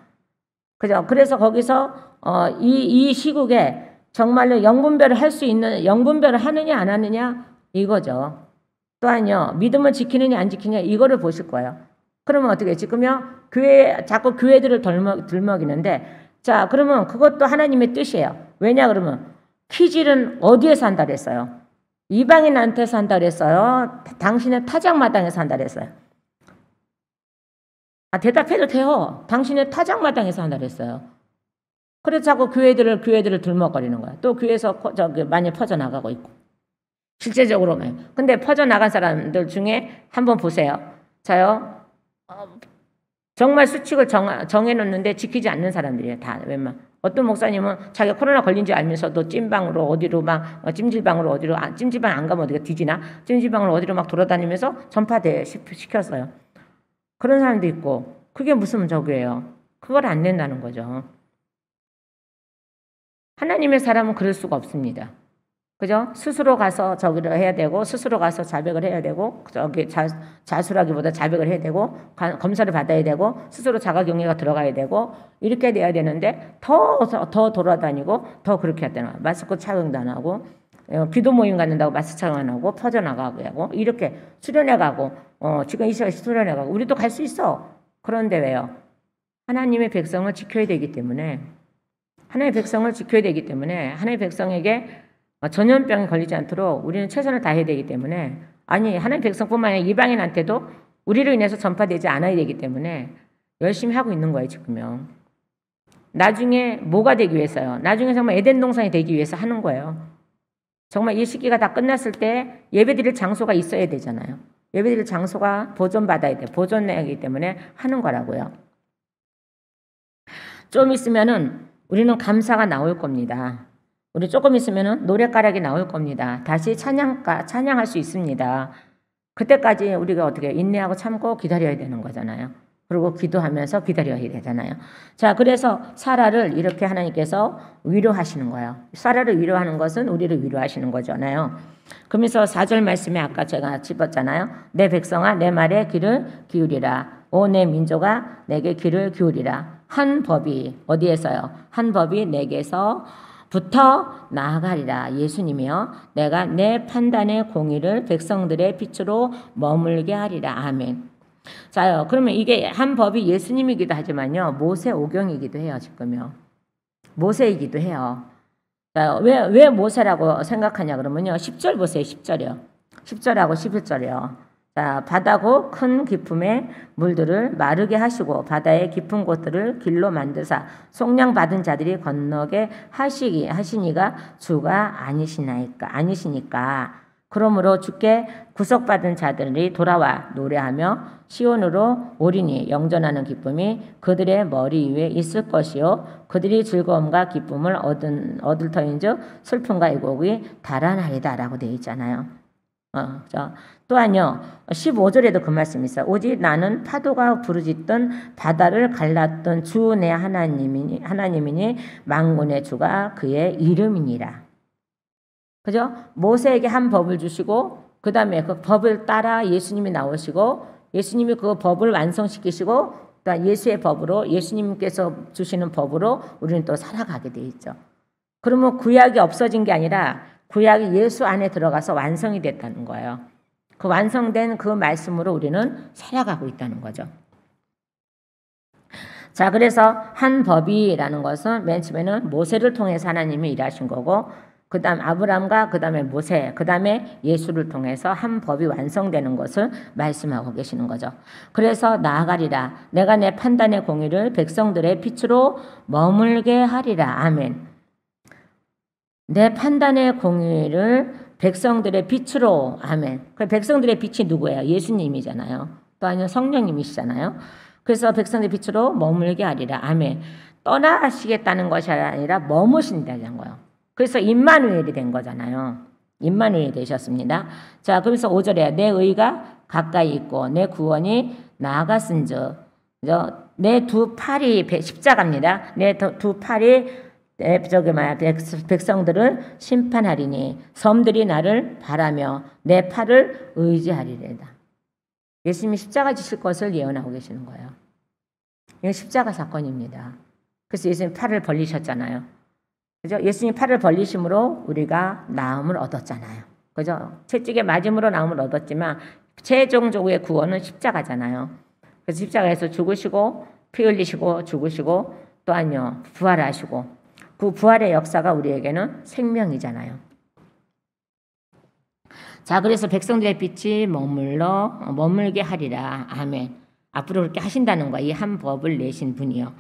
그죠? 그래서 거기서 이 시국에 정말로 영분별을 할 수 있는 영분별을 하느냐 안 하느냐 이거죠. 또한요 믿음을 지키느냐 안 지키느냐 이거를 보실 거예요. 그러면 어떻게 지금요 자꾸 교회들을 들먹이는데 자 그러면 그것도 하나님의 뜻이에요. 왜냐 그러면 키질은 어디에서 한다 그랬어요? 이방인한테서 한다 그랬어요? 당신의 타작마당에서 한다 그랬어요? 대답해도 돼요. 당신의 타작마당에서 한다 그랬어요. 그래서 자꾸 교회들을 들먹거리는 거야. 또 교회에서 많이 퍼져나가고 있고. 실제적으로. 근데 퍼져나간 사람들 중에 한번 보세요. 자요. 정말 수칙을 정해놓는데 지키지 않는 사람들이에요. 다 웬만. 어떤 목사님은 자기가 코로나 걸린 줄 알면서도 찜방으로 어디로 막 찜질방으로 어디로 찜질방 안 가면 어디가 뒤지나 찜질방으로 어디로 막 돌아다니면서 전파대 시켰어요. 그런 사람도 있고 그게 무슨 저기예요. 그걸 안 낸다는 거죠. 하나님의 사람은 그럴 수가 없습니다. 그죠? 스스로 가서 저기를 해야 되고 스스로 가서 자백을 해야 되고 저기 자수라기보다 자백을 해야 되고 검사를 받아야 되고 스스로 자가격리가 들어가야 되고 이렇게 돼야 되는데 더 돌아다니고 더 그렇게 했다나 마스크 착용도 안 하고 기도 모임 갖는다고 마스크 착용 안 하고 퍼져나가고 하고 이렇게 수련해가고 지금 이 시간에 수련해가고 우리도 갈 수 있어. 그런데 왜요? 하나님의 백성을 지켜야 되기 때문에 하나님의 백성에게 전염병이 걸리지 않도록 우리는 최선을 다해야 되기 때문에 아니 하나님의 백성뿐만 아니라 이방인한테도 우리로 인해서 전파되지 않아야 되기 때문에 열심히 하고 있는 거예요 지금요. 나중에 뭐가 되기 위해서요? 나중에 정말 에덴 동산이 되기 위해서 하는 거예요. 정말 이 시기가 다 끝났을 때 예배드릴 장소가 있어야 되잖아요. 예배드릴 장소가 보존받아야 돼. 보존해야하기 때문에 하는 거라고요. 좀 있으면은 우리는 감사가 나올 겁니다. 우리 조금 있으면은 노랫가락이 나올 겁니다. 다시 찬양할 수 있습니다. 그때까지 우리가 어떻게 인내하고 참고 기다려야 되는 거잖아요. 그리고 기도하면서 기다려야 되잖아요. 자, 그래서 사라를 이렇게 하나님께서 위로하시는 거예요. 사라를 위로하는 것은 우리를 위로하시는 거잖아요. 그러면서 4절 말씀에 아까 제가 짚었잖아요. 내 백성아 내 말에 귀를 기울이라. 오 내 민족아 내게 귀를 기울이라. 한 법이 어디에서요? 한 법이 내게서 부터 나아가리라. 예수님이요. 내가 내 판단의 공의를 백성들의 빛으로 머물게 하리라. 아멘. 자요. 그러면 이게 한 법이 예수님이기도 하지만요. 모세 오경이기도 해요. 지금요. 모세이기도 해요. 자, 왜 모세라고 생각하냐 그러면요. 10절 보세요. 10절이요. 10절하고 11절이요. 자, 바다고 큰 깊음의 물들을 마르게 하시고 바다의 깊은 곳들을 길로 만드사 속량 받은 자들이 건너게 하시니가 주가 아니시니까 그러므로 주께 구속받은 자들이 돌아와 노래하며 시온으로 오리니 영전하는 기쁨이 그들의 머리 위에 있을 것이요 그들이 즐거움과 기쁨을 얻을 터인즉 슬픔과 애곡이 달아나리다 라고 되어 있잖아요. 또한요 15절에도 그 말씀이 있어요. 오직 나는 파도가 부르짖던 바다를 갈랐던 주 내 하나님이니 만군의 주가 그의 이름이니라. 그죠? 모세에게 한 법을 주시고 그 다음에 그 법을 따라 예수님이 나오시고 예수님이 그 법을 완성시키시고 또 예수의 법으로 예수님께서 주시는 법으로 우리는 또 살아가게 돼 있죠. 그러면 구약이 없어진 게 아니라 구약이 예수 안에 들어가서 완성이 됐다는 거예요. 그 완성된 그 말씀으로 우리는 살아가고 있다는 거죠. 자, 그래서 한 법이라는 것은 맨 처음에는 모세를 통해서 하나님이 일하신 거고, 그 다음 아브람과 그 다음에 모세, 그 다음에 예수를 통해서 한 법이 완성되는 것을 말씀하고 계시는 거죠. 그래서 나아가리라. 내가 내 판단의 공의를 백성들의 빛으로 머물게 하리라. 아멘. 내 판단의 공의를 백성들의 빛으로. 아멘. 그 백성들의 빛이 누구예요? 예수님이잖아요. 또 아니면 성령님이시잖아요. 그래서 백성들의 빛으로 머물게 하리라. 아멘. 떠나시겠다는 것이 아니라 머무신다는 거예요. 그래서 임마누엘이 된 거잖아요. 임마누엘이 되셨습니다. 자, 그래서 5절에 내 의가 가까이 있고 내 구원이 나아갔은즉, 내 두 팔이 십자가입니다. 내 두 팔이 백성들을 심판하리니 섬들이 나를 바라며 내 팔을 의지하리래다. 예수님이 십자가 지실 것을 예언하고 계시는 거예요. 이건 십자가 사건입니다. 그래서 예수님 팔을 벌리셨잖아요. 그죠? 예수님 팔을 벌리심으로 우리가 나음을 얻었잖아요. 그죠? 채찍에 맞음으로 나음을 얻었지만 최종적의 구원은 십자가잖아요. 그래서 십자가에서 죽으시고 피 흘리시고 죽으시고 또한요 부활하시고, 그 부활의 역사가 우리에게는 생명이잖아요. 자, 그래서 백성들의 빛이 머물게 하리라. 아멘. 앞으로 그렇게 하신다는 거야. 이 한 법을 내신 분이요.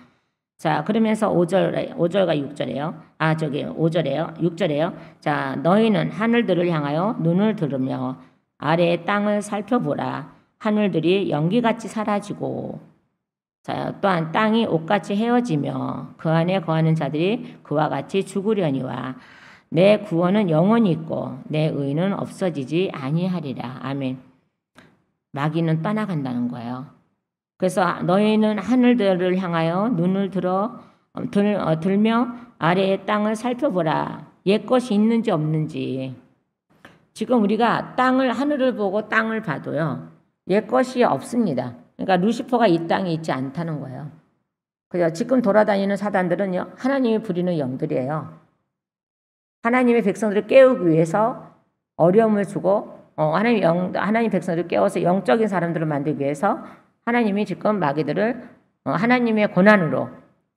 자, 그러면서 5절과 6절에요. 5절에요. 6절에요. 자, 너희는 하늘들을 향하여 눈을 들으며 아래의 땅을 살펴보라. 하늘들이 연기같이 사라지고, 자, 또한 땅이 옷같이 헤어지며 그 안에 거하는 자들이 그와 같이 죽으려니와 내 구원은 영원히 있고 내 의는 없어지지 아니하리라. 아멘. 마귀는 떠나간다는 거예요. 그래서 너희는 하늘들을 향하여 눈을 들며 아래의 땅을 살펴보라. 옛 것이 있는지 없는지. 지금 우리가 하늘을 보고 땅을 봐도요, 옛 것이 없습니다. 그러니까 루시퍼가 이 땅에 있지 않다는 거예요. 그죠? 지금 돌아다니는 사단들은요, 하나님이 부리는 영들이에요. 하나님의 백성들을 깨우기 위해서 어려움을 주고, 하나님 백성들을 깨워서 영적인 사람들을 만들기 위해서 하나님이 지금 마귀들을 하나님의 고난으로,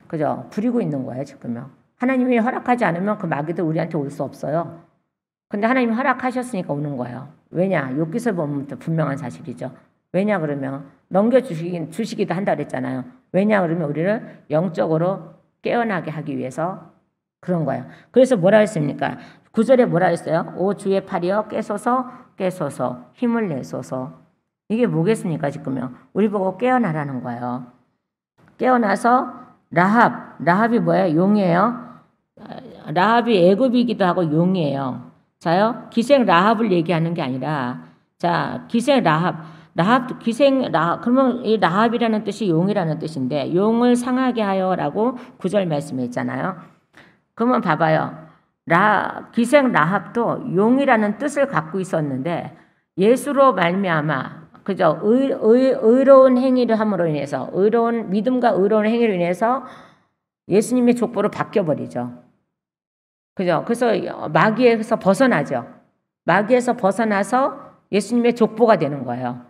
그죠? 부리고 있는 거예요, 지금요. 하나님이 허락하지 않으면 그 마귀들 우리한테 올 수 없어요. 근데 하나님이 허락하셨으니까 오는 거예요. 왜냐? 욥기서 보면 분명한 사실이죠. 왜냐 그러면 주시기도 한다 그랬잖아요. 왜냐 그러면 우리를 영적으로 깨어나게 하기 위해서 그런 거예요. 그래서 뭐라 했습니까? 9절에 뭐라 했어요? 오 주의 팔이여 깨소서 힘을 내소서. 이게 뭐겠습니까 지금요? 우리 보고 깨어나라는 거예요. 깨어나서 라합이 뭐예요? 용이에요. 라합이 애굽이기도 하고 용이에요. 자요, 기생 라합을 얘기하는 게 아니라, 자, 기생 라합, 그러면 이 라합이라는 뜻이 용이라는 뜻인데, 용을 상하게 하여라고 9절 말씀에 있잖아요. 그러면 봐봐요. 기생 라합도 용이라는 뜻을 갖고 있었는데, 예수로 말미암아, 그죠? 의로운 행위를 함으로 인해서, 의로운 믿음과 의로운 행위로 인해서 예수님의 족보로 바뀌어버리죠. 그죠? 그래서 마귀에서 벗어나죠. 마귀에서 벗어나서 예수님의 족보가 되는 거예요.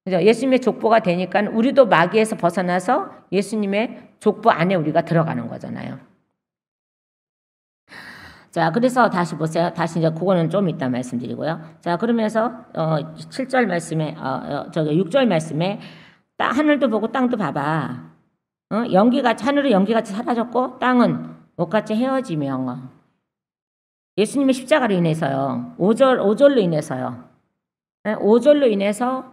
그죠? 예수님의 족보가 되니까 우리도 마귀에서 벗어나서 예수님의 족보 안에 우리가 들어가는 거잖아요. 자, 그래서 다시 보세요. 다시 이제 그거는 좀 이따 말씀드리고요. 자, 그러면서 7절 말씀에 6절 말씀에 하늘도 보고 땅도 봐봐. 하늘은 연기같이 사라졌고 땅은 옷같이 헤어지며, 예수님의 십자가로 인해서요. 5절로 인해서요. 5절로 인해서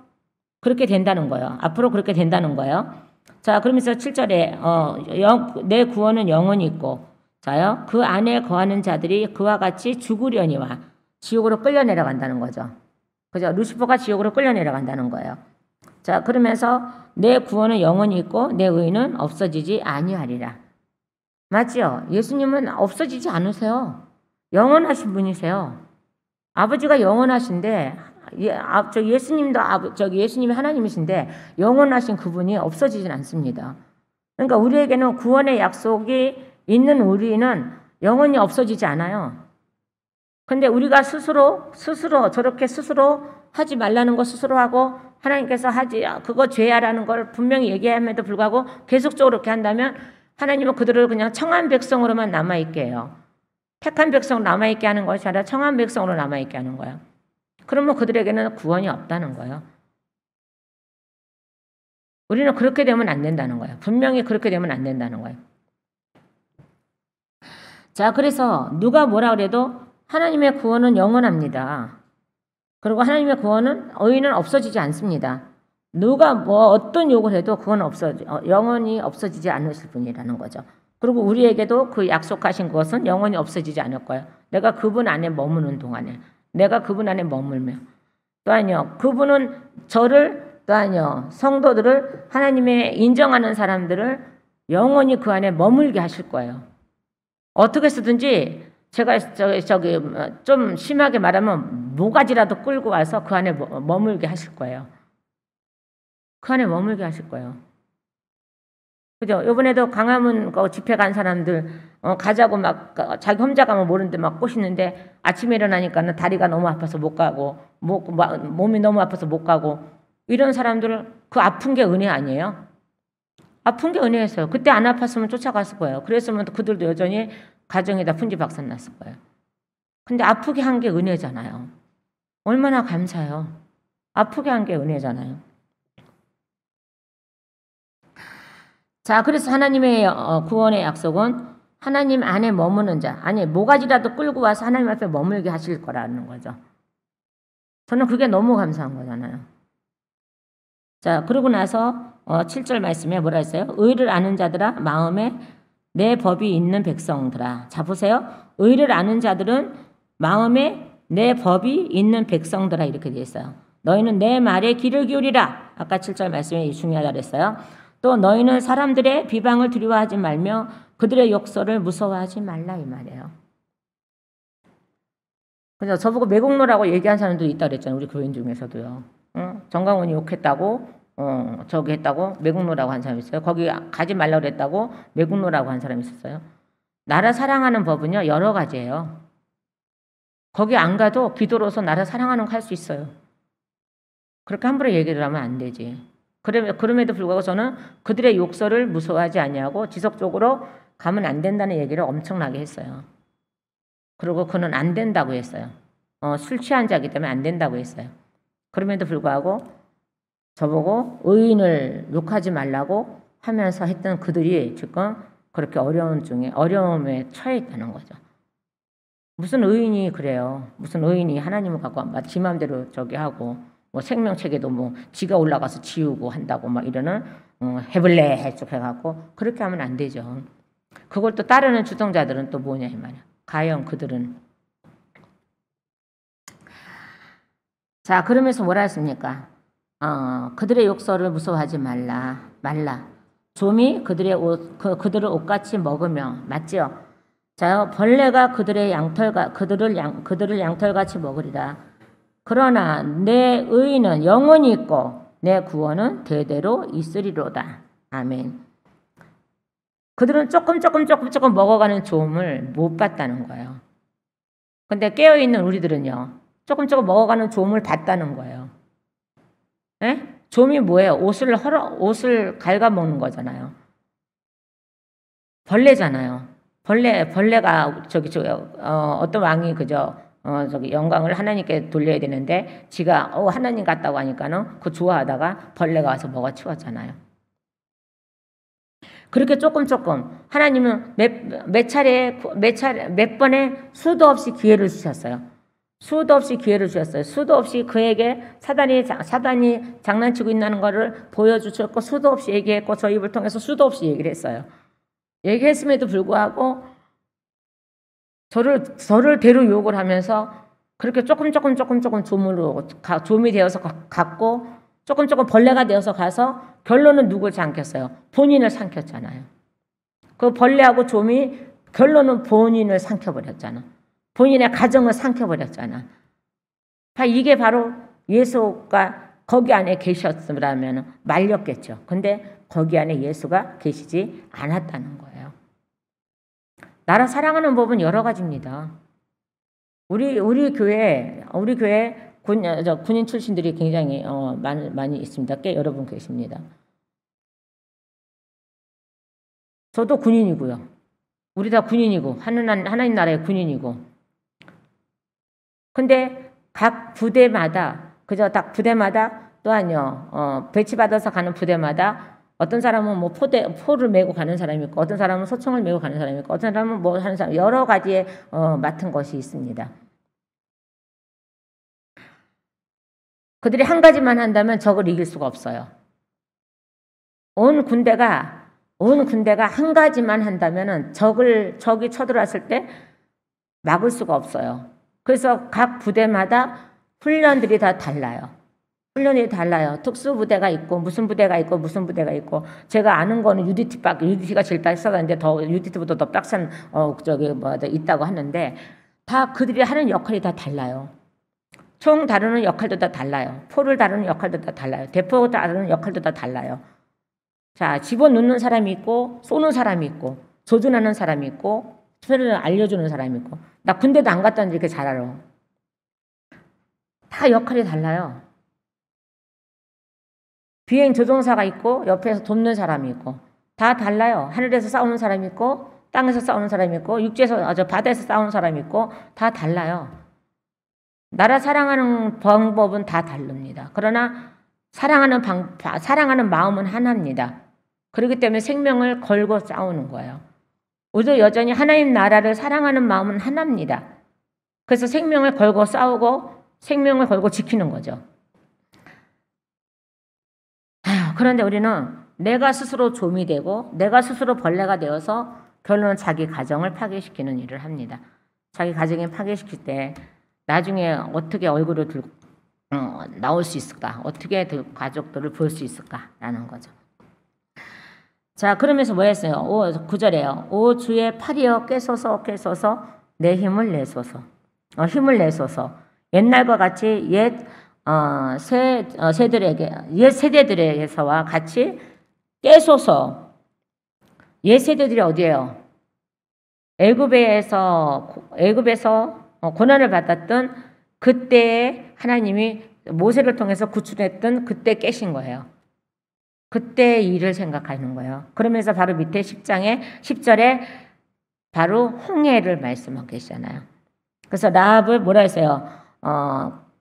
그렇게 된다는 거예요. 앞으로 그렇게 된다는 거예요. 자, 그러면서 7절에 내 구원은 영원히 있고, 자요, 그 안에 거하는 자들이 그와 같이 죽으려니와, 지옥으로 끌려 내려간다는 거죠. 그죠? 루시퍼가 지옥으로 끌려 내려간다는 거예요. 자, 그러면서 내 구원은 영원히 있고 내 의는 없어지지 아니하리라. 맞죠? 예수님은 없어지지 않으세요. 영원하신 분이세요. 아버지가 영원하신데, 예수님도 예수님이 하나님이신데 영원하신 그분이 없어지진 않습니다. 그러니까 우리에게는 구원의 약속이 있는 우리는 영원히 없어지지 않아요. 근데 우리가 스스로 저렇게 스스로 하지 말라는 거 스스로 하고 하나님께서 그거 죄야라는 걸 분명히 얘기함에도 불구하고 계속적으로 그렇게 한다면 하나님은 그들을 그냥 청한 백성으로만 남아있게 해요. 택한 백성으로 남아있게 하는 것이 아니라 청한 백성으로 남아있게 하는 거예요. 그러면 그들에게는 구원이 없다는 거예요. 우리는 그렇게 되면 안 된다는 거예요. 분명히 그렇게 되면 안 된다는 거예요. 자, 그래서 누가 뭐라 그래도 하나님의 구원은 영원합니다. 그리고 하나님의 구원은 의인은 없어지지 않습니다. 누가 어떤 욕을 해도 그건 영원히 없어지지 않으실 분이라는 거죠. 그리고 우리에게도 그 약속하신 것은 영원히 없어지지 않을 거예요. 내가 그분 안에 머무는 동안에, 내가 그분 안에 머물며, 또 아니요, 그분은 저를, 또 아니요, 성도들을, 하나님의 인정하는 사람들을 영원히 그 안에 머물게 하실 거예요. 어떻게 해서든지 제가 좀 심하게 말하면 모가지라도 끌고 와서 그 안에 머물게 하실 거예요. 그 안에 머물게 하실 거예요. 그죠? 이번에도 광화문 집회 간 사람들 가자고 막 자기 혼자 가면 모르는데 막 꼬시는데 아침에 일어나니까는 다리가 너무 아파서 못 가고 몸이 너무 아파서 못 가고 이런 사람들 그 아픈 게 은혜 아니에요? 아픈 게 은혜였어요. 그때 안 아팠으면 쫓아갔을 거예요. 그랬으면 그들도 여전히 가정에다 분지박산 났을 거예요. 근데 아프게 한 게 은혜잖아요. 얼마나 감사해요. 아프게 한 게 은혜잖아요. 자, 그래서 하나님의 구원의 약속은 하나님 안에 머무는 자, 아니 모가지라도 끌고 와서 하나님 앞에 머물게 하실 거라는 거죠. 저는 그게 너무 감사한 거잖아요. 자, 그러고 나서 7절 말씀에 뭐라 했어요? 의를 아는 자들아 마음에 내 법이 있는 백성들아. 자, 보세요. 의를 아는 자들은 마음에 내 법이 있는 백성들아 이렇게 되어 있어요. 너희는 내 말에 귀를 기울이라. 아까 7절 말씀에 중요하다 그랬어요. 또 너희는 사람들의 비방을 두려워하지 말며 그들의 욕설을 무서워하지 말라 이 말이에요. 그래서 저보고 매국노라고 얘기한 사람도 있다 그랬잖아요. 우리 교인 중에서도요. 정강훈이 욕했다고 저기 했다고 매국노라고 한 사람이 있어요. 거기 가지 말라고 그랬다고 매국노라고 한 사람이 있었어요. 나라 사랑하는 법은요 여러 가지예요. 거기 안 가도 기도로서 나라 사랑하는 거 할 수 있어요. 그렇게 함부로 얘기를 하면 안 되지. 그럼에도 불구하고 저는 그들의 욕설을 무서워하지 아니하고 지속적으로 가면 안 된다는 얘기를 엄청나게 했어요. 그리고 그는 안 된다고 했어요. 술 취한 자이기 때문에 안 된다고 했어요. 그럼에도 불구하고 저보고 의인을 욕하지 말라고 하면서 했던 그들이 지금 그렇게 어려움에 처해 있다는 거죠. 무슨 의인이 그래요. 무슨 의인이 하나님을 갖고 지 맘대로 저기 하고 뭐 생명책에도 뭐 지가 올라가서 지우고 한다고 막 이러는 해볼래 해갖고 그렇게 하면 안 되죠. 그걸 또 따르는 주동자들은 또 뭐냐 이 말이야. 과연 그들은 자 그러면서 뭐라 했습니까? 그들의 욕설을 무서워하지 말라. 좀이 그들을 옷같이 먹으며 맞죠? 자 벌레가 그들을 양털같이 먹으리라. 그러나 내 의는 영원히 있고 내 구원은 대대로 있으리로다. 아멘. 그들은 조금 먹어가는 조음을 못 봤다는 거예요. 근데 깨어있는 우리들은요. 조금 먹어가는 조음을 봤다는 거예요. 에? 조음이 뭐예요? 옷을 갉아먹는 거잖아요. 벌레잖아요. 벌레가 어떤 왕이 영광을 하나님께 돌려야 되는데 지가 하나님 같다고 하니까는 그 좋아하다가 벌레가 와서 먹어 치웠잖아요. 그렇게 조금 하나님은 몇 번에 수도 없이 기회를 주셨어요. 수도 없이 그에게 사단이 장난치고 있다는 것을 보여주셨고 수도 없이 얘기했고 저 입을 통해서 수도 없이 얘기를 했어요. 얘기했음에도 불구하고 저를 대로 욕을 하면서 그렇게 조금 좀이 되어서 갔고 조금 벌레가 되어서 가서 결론은 누굴 삼켰어요? 본인을 삼켰잖아요. 그 벌레하고 좀이 결론은 본인을 삼켜버렸잖아. 본인의 가정을 삼켜버렸잖아. 이게 바로 예수가 거기 안에 계셨으면 말렸겠죠. 근데 거기 안에 예수가 계시지 않았다는 거예요. 나라 사랑하는 법은 여러 가지입니다. 우리 교회 군인 출신들이 굉장히 많이 있습니다. 꽤 여러분 계십니다. 저도 군인이고요. 우리 다 군인이고 하나님 나라의 군인이고. 근데 각 부대마다 딱 부대마다 또한요 배치받아서 가는 부대마다 어떤 사람은 뭐 포를 메고 가는 사람이 있고 어떤 사람은 소총을 메고 가는 사람이 있고 어떤 사람은 뭐 하는 사람 여러 가지의 맡은 것이 있습니다. 그들이 한 가지만 한다면 적을 이길 수가 없어요. 온 군대가 한 가지만 한다면은 적이 쳐들어왔을 때 막을 수가 없어요. 그래서 각 부대마다 훈련들이 다 달라요. 훈련이 달라요. 특수부대가 있고 무슨 부대가 있고 무슨 부대가 있고 제가 아는 거는 UDT가 제일 빡세는데 더 UDT보다 더 빡센 있다고 하는데 다 그들이 하는 역할이 다 달라요. 총 다루는 역할도 다 달라요. 포를 다루는 역할도 다 달라요. 대포 다루는 역할도 다 달라요. 자, 집어넣는 사람이 있고 쏘는 사람이 있고 조준하는 사람이 있고 표를 알려주는 사람이 있고 나 군대도 안 갔다 왔는데 이렇게 잘 알아. 다 역할이 달라요. 비행 조종사가 있고 옆에서 돕는 사람이 있고 다 달라요. 하늘에서 싸우는 사람이 있고 땅에서 싸우는 사람이 있고 바다에서 싸우는 사람이 있고 다 달라요. 나라 사랑하는 방법은 다 다릅니다. 그러나 사랑하는 마음은 하나입니다. 그렇기 때문에 생명을 걸고 싸우는 거예요. 우리도 여전히 하나님 나라를 사랑하는 마음은 하나입니다. 그래서 생명을 걸고 싸우고 생명을 걸고 지키는 거죠. 그런데 우리는 내가 스스로 좀이 되고 내가 스스로 벌레가 되어서 결론은 자기 가정을 파괴시키는 일을 합니다. 자기 가정을 파괴시킬 때 나중에 어떻게 얼굴을 들고 나올 수 있을까? 어떻게 가족들을 볼 수 있을까라는 거죠. 자, 그러면서 뭐 했어요? 9절에요. 오 주의 팔이여 깨소서 내 힘을 내소서. 힘을 내소서. 옛날과 같이 옛 세대들에게서와 같이 깨소서. 옛 세대들이 어디예요? 애굽에서 고난을 받았던 그때에 하나님이 모세를 통해서 구출했던 그때 깨신 거예요. 그때의 일을 생각하는 거예요. 그러면서 바로 밑에 10절에 바로 홍해를 말씀하고 계시잖아요. 그래서 라합을 뭐라 했어요?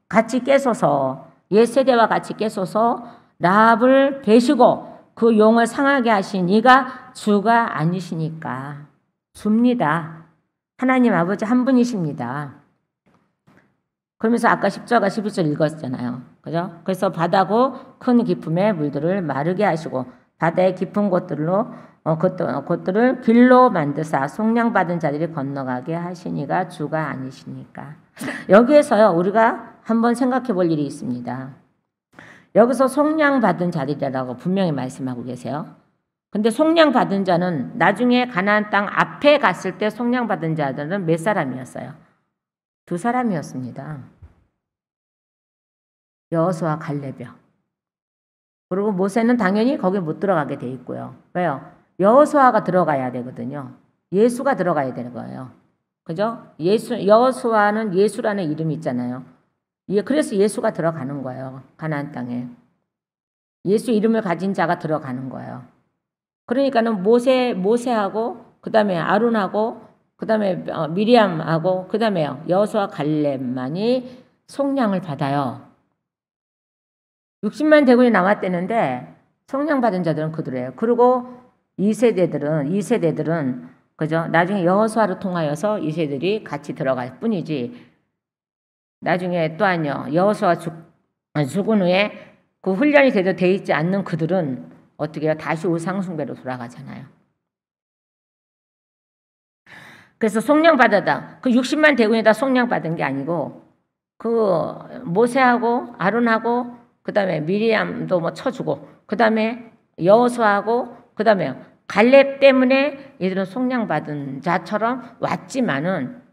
같이 깨소서, 옛 세대와 같이 깨소서 라합을 베시고 그 용을 상하게 하신 이가 주가 아니시니까. 주입니다. 하나님 아버지 한 분이십니다. 그러면서 아까 10절과 11절 읽었잖아요. 그죠? 그래서 바다고 큰 깊음의 물들을 마르게 하시고 바다의 깊은 곳들을 길로 만드사 속량받은 자들이 건너가게 하시니가 주가 아니시니까. 여기에서요 우리가 한번 생각해 볼 일이 있습니다. 여기서 속량받은 자들이라고 분명히 말씀하고 계세요. 근데 속량받은 자는 나중에 가나안 땅 앞에 갔을 때 속량받은 자들은 몇 사람이었어요? 2사람이었습니다. 여호수아 갈렙이요. 그리고 모세는 당연히 거기 못 들어가게 돼 있고요. 왜요? 여호수아가 들어가야 되거든요. 예수가 들어가야 되는 거예요. 그죠? 여호수아는 예수라는 이름이 있잖아요. 그래서 예수가 들어가는 거예요. 가나안 땅에. 예수 이름을 가진 자가 들어가는 거예요. 그러니까는 모세하고 그다음에 아론하고 그다음에 미리암하고 그다음에요. 여호수아 갈렙만이 속량을 받아요. 60만 대군이 남았대는데 속량 받은 자들은 그들이에요. 그리고 2세대들은 그죠? 나중에 여호수아를 통하여서 2세들이 같이 들어갈 뿐이지. 나중에 또한요. 여호수아 죽은 후에 그 훈련이 제대로 돼 있지 않는 그들은 어떻게 해요? 다시 우상숭배로 돌아가잖아요. 그래서 속량받았다. 그 60만 대군이 다 속량받은 게 아니고 그 모세하고 아론하고 그다음에 미리암도 뭐 쳐주고 그다음에 여호수아하고 그다음에 갈렙 때문에 얘들은 속량받은 자처럼 왔지만은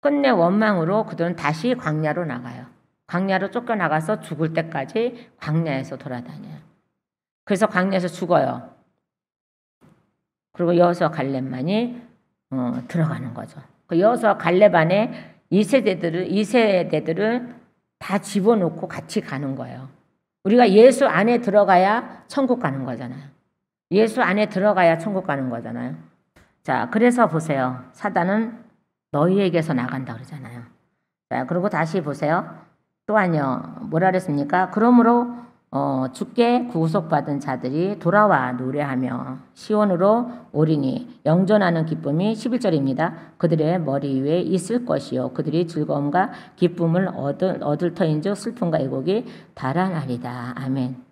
끝내 원망으로 그들은 다시 광야로 나가요. 광야로 쫓겨나가서 죽을 때까지 광야에서 돌아다녀요. 그래서 광야에서 죽어요. 그리고 여호수아 갈렙만이 들어가는 거죠. 그 여호수아 갈렙 안에 2세대들을 다 집어넣고 같이 가는 거예요. 우리가 예수 안에 들어가야 천국 가는 거잖아요. 예수 안에 들어가야 천국 가는 거잖아요. 자, 그래서 보세요. 사단은 너희에게서 나간다 그러잖아요. 자, 그리고 다시 보세요. 또한요, 뭐라 그랬습니까? 그러므로 주께 구속받은 자들이 돌아와 노래하며 시온으로 오리니 영존하는 기쁨이 11절입니다. 그들의 머리 위에 있을 것이요 그들이 즐거움과 기쁨을 얻을 터인즉 슬픔과 애곡이 달아나리다. 아멘.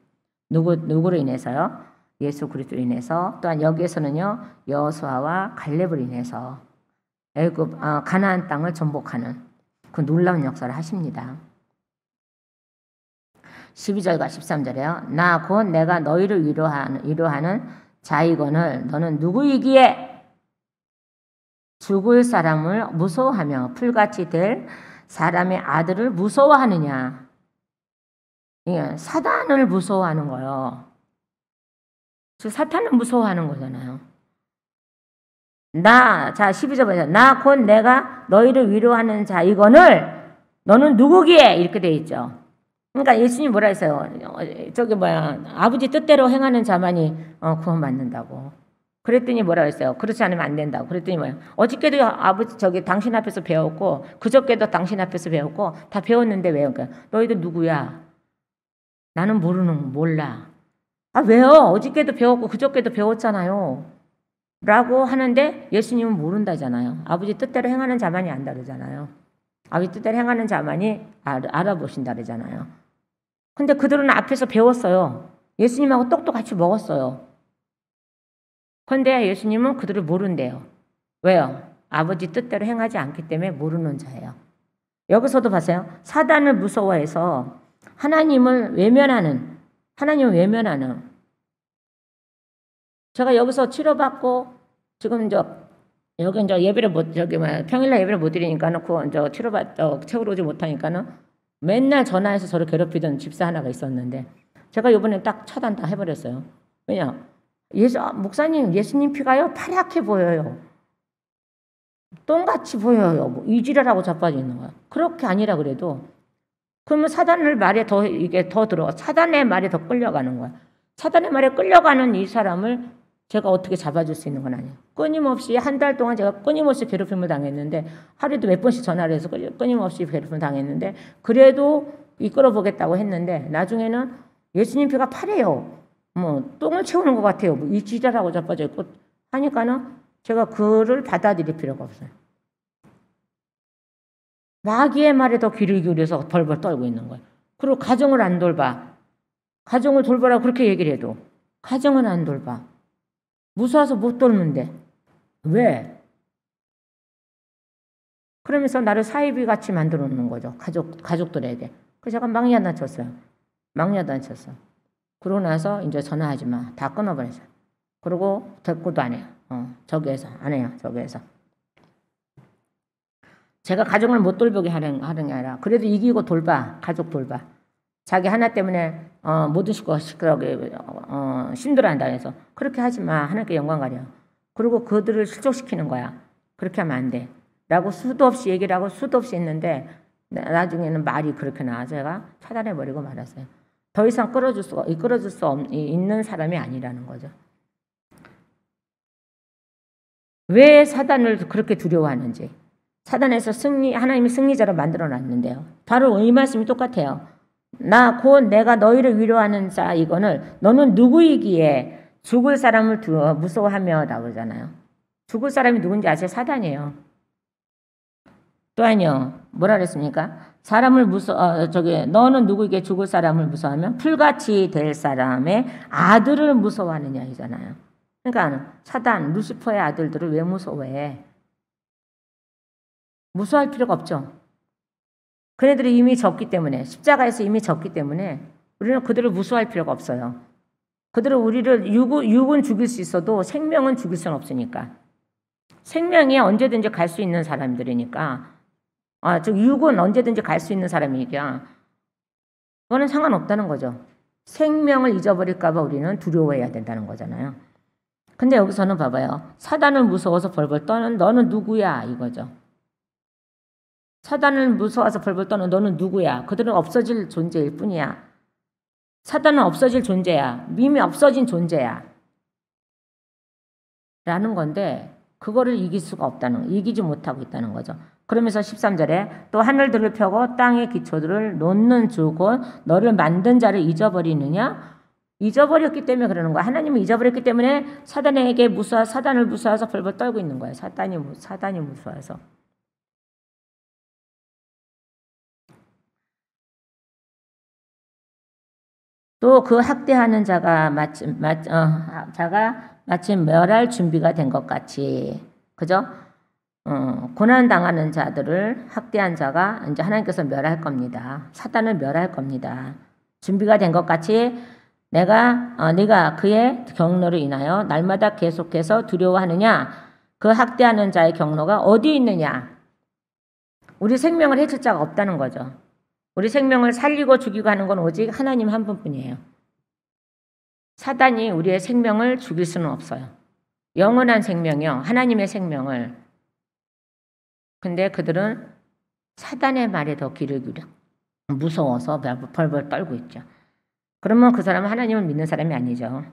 누구로 인해서요? 예수 그리스도로 인해서. 또한 여기에서는요 여호수아와 갈렙을 인해서 가나안 땅을 정복하는 그 놀라운 역사를 하십니다. 12절과 13절에요. 나 곧 내가 너희를 위로하는 자이거늘 너는 누구이기에 죽을 사람을 무서워하며 풀같이 될 사람의 아들을 무서워하느냐. 예, 사단을 무서워하는 거예요. 즉 사탄을 무서워하는 거잖아요. 자 12절 보세요. 나 곧 내가 너희를 위로하는 자이거늘 너는 누구기에 이렇게 돼 있죠. 그러니까 예수님이 뭐라 했어요? 아버지 뜻대로 행하는 자만이 구원받는다고. 그랬더니 뭐라 했어요? 그렇지 않으면 안 된다고. 그랬더니 뭐예요? 어저께도 당신 앞에서 배웠고 그저께도 당신 앞에서 배웠고 다 배웠는데 왜요? 그러니까 너희들 누구야? 나는 몰라. 아 왜요? 어저께도 배웠고 그저께도 배웠잖아요. 라고 하는데 예수님은 모른다잖아요. 아버지 뜻대로 행하는 자만이 안다 그러잖아요. 아버지 뜻대로 행하는 자만이 알아보신다 그러잖아요. 근데 그들은 앞에서 배웠어요. 예수님하고 떡도 같이 먹었어요. 그런데 예수님은 그들을 모른대요. 왜요? 아버지 뜻대로 행하지 않기 때문에 모르는 자예요. 여기서도 보세요. 사단을 무서워해서 하나님을 외면하는 제가 여기서 치료받고 지금 여기 예배를 평일날 예배를 못 드리니까는 채우러 오지 못하니까는 맨날 전화해서 저를 괴롭히던 집사 하나가 있었는데 제가 이번에 딱 차단 다 해버렸어요. 왜냐? 목사님 예수님 피가요 파랗게 보여요. 똥같이 보여요. 뭐 이지랄하고 자빠져 있는 거야. 그렇게 아니라 그래도 그러면 사단의 말에 더 끌려가는 거야. 사단의 말에 끌려가는 이 사람을 제가 어떻게 잡아줄 수 있는 건 아니에요. 끊임없이 한 달 동안 제가 끊임없이 괴롭힘을 당했는데 하루에도 몇 번씩 전화를 해서 끊임없이 괴롭힘을 당했는데 그래도 이끌어 보겠다고 했는데 나중에는 예수님 피가 파래요. 뭐 똥을 채우는 것 같아요. 뭐 이 지랄하고 자빠져 있고 하니까는 제가 그를 받아들일 필요가 없어요. 마귀의 말에 더 귀를 기울여서 벌벌 떨고 있는 거예요. 그리고 가정을 안 돌봐. 가정을 돌보라고 그렇게 얘기를 해도 가정을 안 돌봐. 무서워서 못 돌는데 왜? 그러면서 나를 사이비 같이 만들어 놓는 거죠. 가족들에게. 그래서 제가 막야단 쳤어요. 그러고 나서 이제 전화하지 마. 다 끊어버렸어요. 그리고 대꾸도 안 해요. 안 해요. 저기에서. 제가 가정을 못 돌보게 하는 게 아니라 그래도 이기고 돌봐. 가족 돌봐. 자기 하나 때문에 모든 식구가 시끄럽게 힘들어한다 해서 그렇게 하지 마. 하나님께 영광 가려. 그리고 그들을 실족시키는 거야. 그렇게 하면 안 돼. 라고 수도 없이 얘기를 하고 수도 없이 했는데 나중에는 말이 그렇게 나와서 제가 차단해버리고 말았어요. 더 이상 이끌어줄 수 있는 사람이 아니라는 거죠. 왜 사단을 그렇게 두려워하는지. 사단에서 하나님이 승리자로 만들어놨는데요. 바로 이 말씀이 똑같아요. 나 곧 내가 너희를 위로하는 자 이거는 너는 누구이기에 죽을 사람을 무서워하며 라고 그러잖아요. 죽을 사람이 누군지 아세요? 사단이에요. 또한요. 뭐라 그랬습니까? 너는 누구에게 죽을 사람을 무서워하며 풀같이 될 사람의 아들을 무서워하느냐 이잖아요. 그러니까 사단, 루시퍼의 아들들을 왜 무서워해? 무서워할 필요가 없죠. 그네들이 이미 졌기 때문에 십자가에서 이미 졌기 때문에 우리는 그들을 무서워할 필요가 없어요. 그들은 우리를 육은 죽일 수 있어도 생명은 죽일 수는 없으니까. 생명이 언제든지 갈 수 있는 사람들이니까 즉 육은 언제든지 갈 수 있는 사람이니까 그거는 상관없다는 거죠. 생명을 잊어버릴까 봐 우리는 두려워해야 된다는 거잖아요. 근데 여기서는 봐봐요. 사단을 무서워서 벌벌 떠는 너는 누구야 이거죠. 사단을 무서워서 벌벌 떠는 너는 누구야? 그들은 없어질 존재일 뿐이야. 사단은 없어질 존재야. 이미 없어진 존재야. 라는 건데 그거를 이기지 못하고 있다는 거죠. 그러면서 13절에 또 하늘들을 펴고 땅의 기초들을 놓는 주고 너를 만든 자를 잊어버리느냐? 잊어버렸기 때문에 그러는 거야. 하나님을 잊어버렸기 때문에 사단을 무서워서 벌벌 떨고 있는 거예요. 사단이 무서워서. 또 그 학대하는 자가 마침 멸할 준비가 된 것 같이, 그죠? 고난 당하는 자들을 학대한 자가 이제 하나님께서 멸할 겁니다. 사단을 멸할 겁니다. 준비가 된 것 같이 네가 그의 경로로 인하여 날마다 계속해서 두려워하느냐? 그 학대하는 자의 경로가 어디 있느냐? 우리 생명을 해칠 자가 없다는 거죠. 우리 생명을 살리고 죽이고 하는 건 오직 하나님 한 분뿐이에요. 사단이 우리의 생명을 죽일 수는 없어요. 영원한 생명이요. 하나님의 생명을. 근데 그들은 사단의 말에 더 귀를 기울여 무서워서 벌벌 떨고 있죠. 그러면 그 사람은 하나님을 믿는 사람이 아니죠.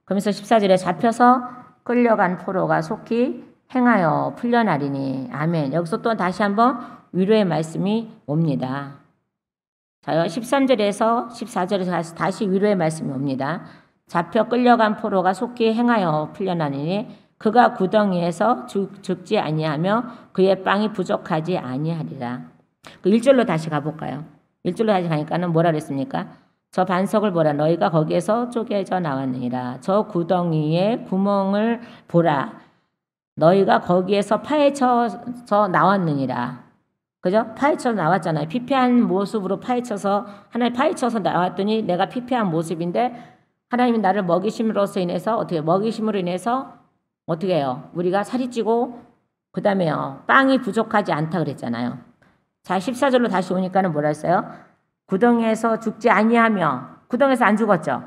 그러면서 14절에 잡혀서 끌려간 포로가 속히 행하여 풀려나리니. 아멘. 여기서 또 다시 한번 위로의 말씀이 옵니다. 자요. 13절에서 14절에서 다시 위로의 말씀이 옵니다. 잡혀 끌려간 포로가 속히 행하여 풀려나리니 그가 구덩이에서 죽지 아니하며 그의 빵이 부족하지 아니하리라. 그 1절로 다시 가볼까요? 1절로 다시 가니까는 뭐라 그랬습니까? 저 반석을 보라. 너희가 거기에서 쪼개져 나왔느니라. 저 구덩이에 구멍을 보라. 너희가 거기에서 파헤쳐서 나왔느니라. 그죠? 파헤쳐서 나왔잖아요. 피폐한 모습으로 하나님 파헤쳐서 나왔더니 내가 피폐한 모습인데 하나님이 나를 먹이심으로써 인해서 먹이심으로 인해서 어떻게 해요? 우리가 살이 찌고 그 다음에요. 빵이 부족하지 않다 그랬잖아요. 자, 14절로 다시 오니까는 뭐라 했어요? 구덩이에서 죽지 아니하며. 구덩이에서 안 죽었죠?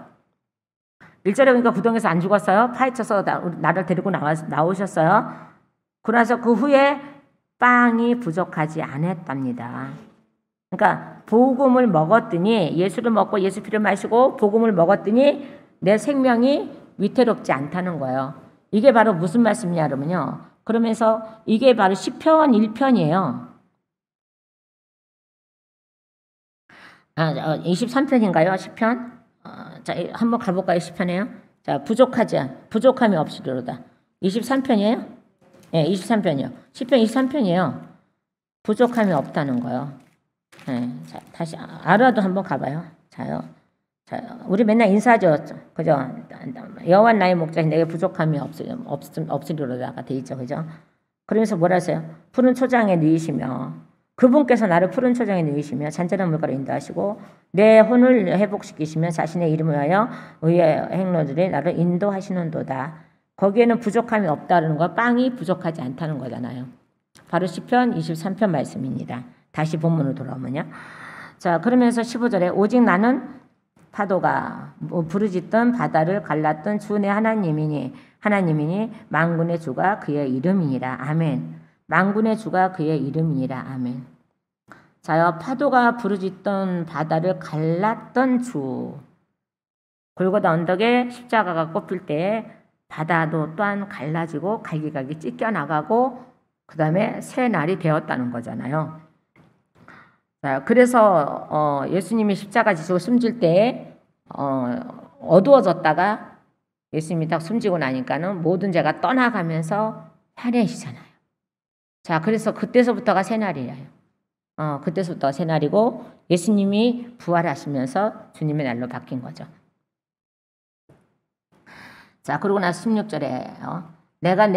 1절에 보니까 구덩이에서 안 죽었어요. 파헤쳐서 나를 데리고 나오셨어요. 그러나서 그 후에 빵이 부족하지 않았답니다. 그러니까 복음을 먹었더니 예수를 먹고 예수 피를 마시고 복음을 먹었더니 내 생명이 위태롭지 않다는 거예요. 이게 바로 무슨 말씀이냐 그러면요. 그러면서 이게 바로 시편 1편이에요. 23편인가요? 시편? 자, 한번 가볼까요? 시편에요. 자, 부족함이 없이로다. 23편이에요? 네, 23편이요. 시편 23편이에요. 부족함이 없다는 거예요. 네, 자, 다시 알아도 한번 가봐요. 자요. 우리 맨날 인사하죠. 그죠? 여호와 나의 목자인 내게 부족함이 없으리로다가 돼 있죠. 그죠? 그러면서 뭐라 하세요? 푸른 초장에 누이시며 그분께서 나를 푸른 초장에 누이시며 잔잔한 물가로 인도하시고 내 혼을 회복시키시며 자신의 이름을 위하여 의의 행로들이 나를 인도하시는도다. 거기에는 부족함이 없다는 거, 빵이 부족하지 않다는 거잖아요. 바로 시편 23편 말씀입니다. 다시 본문으로 돌아오면요. 자, 그러면서 15절에 오직 나는 파도가 부르짖던 바다를 갈랐던 주 내 하나님이니 만군의 주가 그의 이름이니라. 아멘. 만군의 주가 그의 이름이니라. 아멘. 자요, 파도가 부르짖던 바다를 갈랐던 주. 골고다 언덕에 십자가가 꼽힐 때에 바다도 또한 갈라지고 갈기갈기 찢겨나가고 그 다음에 새 날이 되었다는 거잖아요. 자, 그래서 예수님이 십자가 지시고 숨질 때 어두워졌다가 예수님이 딱 숨지고 나니까는 모든 죄가 떠나가면서 환해지잖아요. 자, 그래서 그때서부터가 새날이에요. 그때서부터가 새날이고 예수님이 부활하시면서 주님의 날로 바뀐 거죠. 자, 그러고 나서 16절에 내가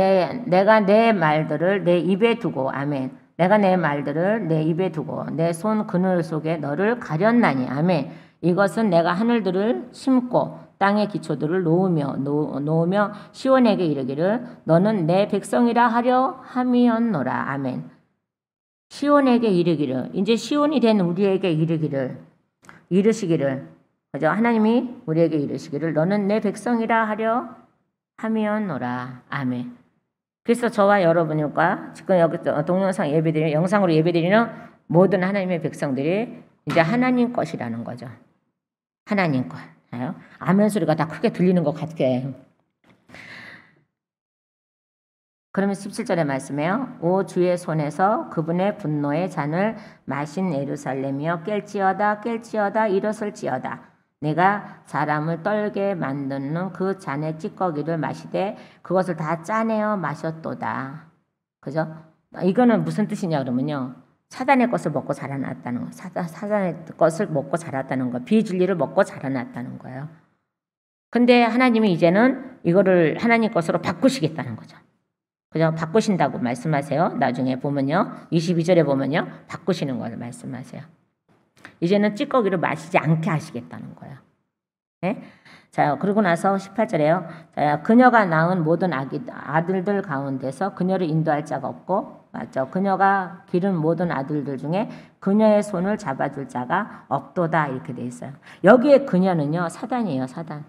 내 말들을 내 입에 두고 아멘. 내가 내 말들을 내 입에 두고 내 손 그늘 속에 너를 가렸나니 아멘. 이것은 내가 하늘들을 심고 땅의 기초들을 놓으며 시온에게 이르기를 너는 내 백성이라 하려 함이었노라. 아멘. 시온에게 이르기를, 이제 시온이 된 우리에게 이르시기를, 그죠? 하나님이 우리에게 이르시기를 너는 내 백성이라 하려 함이었노라. 아멘. 그래서 저와 여러분과 지금 여기 동영상 예배드리는 영상으로 예배드리는 모든 하나님의 백성들이 이제 하나님 것이라는 거죠. 하나님 것. 아멘 소리가 다 크게 들리는 것 같게. 그러면 17절의 말씀이에요. 오 주의 손에서 그분의 분노의 잔을 마신 예루살렘이여 깰지어다 깰지어다 일어설지어다. 내가 사람을 떨게 만드는 그 잔의 찌꺼기를 마시되 그것을 다 짜내어 마셨도다. 그죠? 이거는 무슨 뜻이냐 그러면요. 사단의 것을 먹고 자라났다는 거. 사단의 것을 먹고 자랐다는 거. 비진리를 먹고 자라났다는 거예요. 근데 하나님이 이제는 이거를 하나님 것으로 바꾸시겠다는 거죠. 그죠? 바꾸신다고 말씀하세요. 나중에 보면요. 22절에 보면요. 바꾸시는 걸 말씀하세요. 이제는 찌꺼기를 마시지 않게 하시겠다는 거예요. 네? 자, 그러고 나서 18절에요. 자, 그녀가 낳은 모든 아들들 가운데서 그녀를 인도할 자가 없고, 맞죠? 그녀가 기른 모든 아들들 중에 그녀의 손을 잡아줄 자가 없도다. 이렇게 돼 있어요. 여기에 그녀는요. 사단이에요. 사단.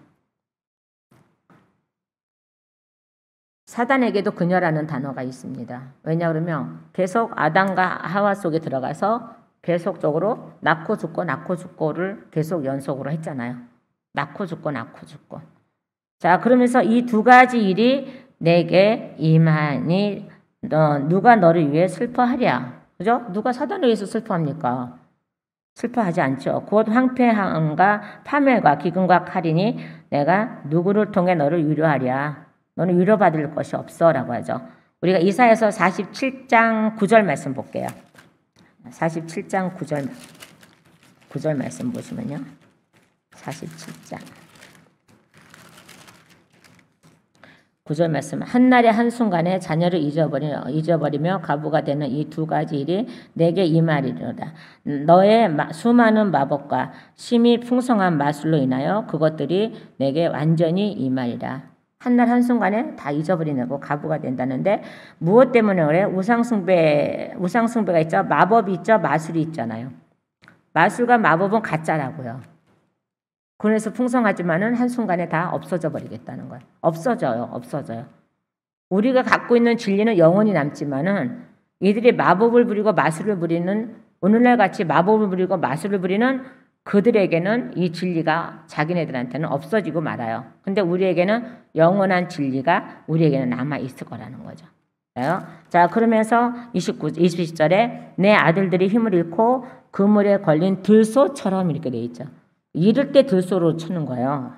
사단에게도 그녀라는 단어가 있습니다. 왜냐 그러면 계속 아담과 하와 속에 들어가서 계속적으로 낳고 죽고를 계속 연속으로 했잖아요. 낳고 죽고. 자, 그러면서 이 두 가지 일이 내게 임하니 누가 너를 위해 슬퍼하랴. 그죠? 누가 사단을 위해서 슬퍼합니까? 슬퍼하지 않죠. 곧 황폐함과 파멸과 기근과 칼이니 내가 누구를 통해 너를 위로하랴. 너는 위로받을 것이 없어 라고 하죠. 우리가 이사야서 47장 9절 말씀 볼게요. 47장 9절 말씀 보시면요. 47장 9절 말씀. 한날의 한순간에 자녀를 잊어버리며 가부가 되는 이 두 가지 일이 내게 임하리로다. 너의 수많은 마법과 심히 풍성한 마술로 인하여 그것들이 내게 완전히 임하리라. 한날 한순간에 다 잊어버리고 가부가 된다는데 무엇 때문에 그래? 우상숭배가 있죠. 마법이 있죠. 마술이 있잖아요. 마술과 마법은 가짜라고요. 그래서 풍성하지만은 한순간에 다 없어져 버리겠다는 거예요. 없어져요. 우리가 갖고 있는 진리는 영원히 남지만은 이들이 마법을 부리고 마술을 부리는 오늘날 같이 마법을 부리고 마술을 부리는 그들에게는 이 진리가 자기네들한테는 없어지고 말아요. 근데 우리에게는 영원한 진리가 우리에게는 남아 있을 거라는 거죠. 자, 그러면서 20절에 내 아들들이 힘을 잃고 그물에 걸린 들소처럼 이렇게 돼 있죠. 이럴 때 들소로 치는 거예요.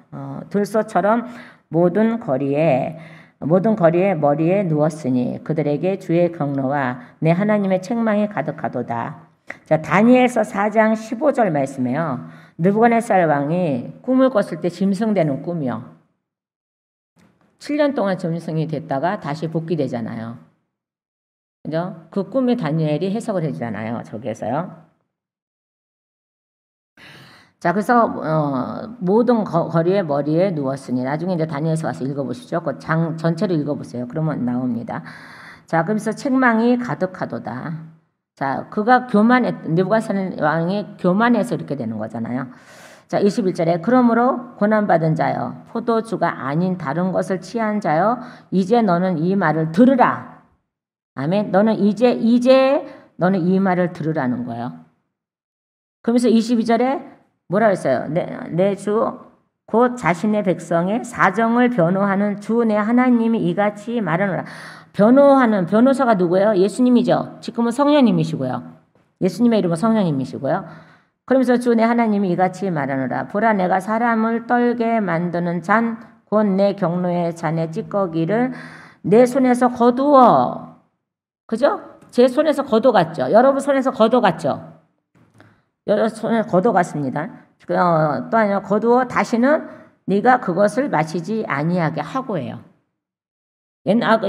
들소처럼 모든 거리에 머리에 누웠으니 그들에게 주의 경로와 내 하나님의 책망이 가득하도다. 자, 다니엘서 4장 15절 말씀이에요. 느부갓네살 왕이 꿈을 꿨을 때 짐승되는 꿈이요. 7년 동안 짐승이 됐다가 다시 복귀되잖아요. 그죠? 그 꿈에 다니엘이 해석을 해주잖아요. 저기에서요. 자, 그래서 모든 거리에 머리에 누웠으니 나중에 이제 다니엘서 와서 읽어보시죠. 그 장 전체를 읽어보세요. 그러면 나옵니다. 자, 그래서 책망이 가득하도다. 자, 그가 느부갓네살 왕이 교만해서 이렇게 되는 거잖아요. 자, 21절에 그러므로 고난받은 자여 포도주가 아닌 다른 것을 취한 자여 이제 너는 이 말을 들으라. 아멘. 너는 이제 너는 이 말을 들으라는 거예요. 그러면서 22절에 뭐라 했어요? 내 주 곧 자신의 백성의 사정을 변호하는 주 내 하나님이 이같이 말하노라. 변호사가 누구예요? 예수님이죠. 지금은 성령님이시고요. 예수님의 이름은 성령님이시고요. 그러면서 주 내 하나님이 이같이 말하노라. 보라 내가 사람을 떨게 만드는 잔 곧 내 경로의 잔의 찌꺼기를 내 손에서 거두어. 그죠? 제 손에서 거둬갔죠. 여러분 손에서 거둬갔죠. 여러 손에 거둬갔습니다. 또 하나 거두어 다시는 네가 그것을 마시지 아니하게 하고예요.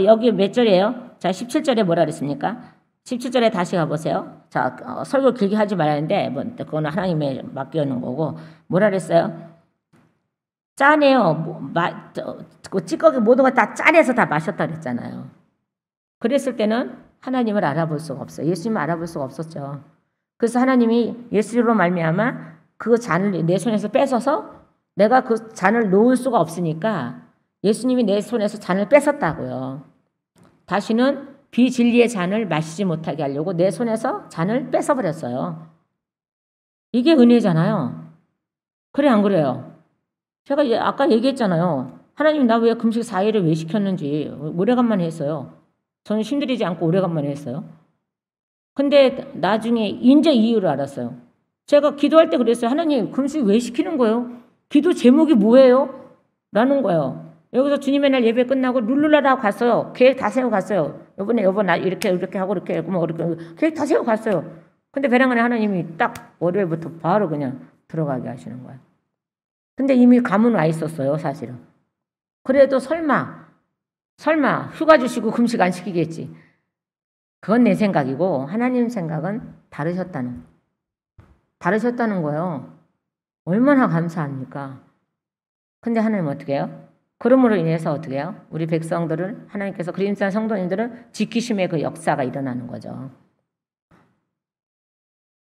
여기 몇 절이에요? 자, 17절에 뭐라 그랬습니까? 17절에 다시 가보세요. 자, 설교 길게 하지 말았는데 그건 하나님의 맡겨놓은 거고 뭐라 그랬어요? 짜네요. 그 찌꺼기 모든 거 다 짜내서 다 마셨다 그랬잖아요. 그랬을 때는 하나님을 알아볼 수가 없어요. 예수님을 알아볼 수가 없었죠. 그래서 하나님이 예수로 말미암아 그 잔을 내 손에서 뺏어서 내가 그 잔을 놓을 수가 없으니까 예수님이 내 손에서 잔을 뺏었다고요. 다시는 비진리의 잔을 마시지 못하게 하려고 내 손에서 잔을 뺏어버렸어요. 이게 은혜잖아요. 그래 안 그래요? 제가 아까 얘기했잖아요. 하나님 나 왜 금식 4일을 왜 시켰는지 오래간만에 했어요. 저는 힘들이지 않고 오래간만에 했어요. 근데 나중에 이제 이유를 알았어요. 제가 기도할 때 그랬어요. 하나님 금식 왜 시키는 거예요? 기도 제목이 뭐예요? 라는 거예요. 여기서 주님의 날 예배 끝나고 룰루라라고 갔어요. 계획 다 세우고 갔어요. 요번에 이렇게 하고 이렇게 하고 뭐 이렇게 계획 다 세우고 갔어요. 근데 배랑간에 하나님이 딱 월요일부터 바로 그냥 들어가게 하시는 거예요. 근데 이미 감은 와 있었어요, 사실은. 그래도 설마 휴가 주시고 금식 안 시키겠지. 그건 내 생각이고 하나님 생각은 다르셨다는 거예요. 얼마나 감사합니까? 근데 하나님은 어떻게 해요? 그러므로 인해서 어떻게 해요? 우리 백성들을 하나님께서 그리스도 성도님들은 지키심의 그 역사가 일어나는 거죠.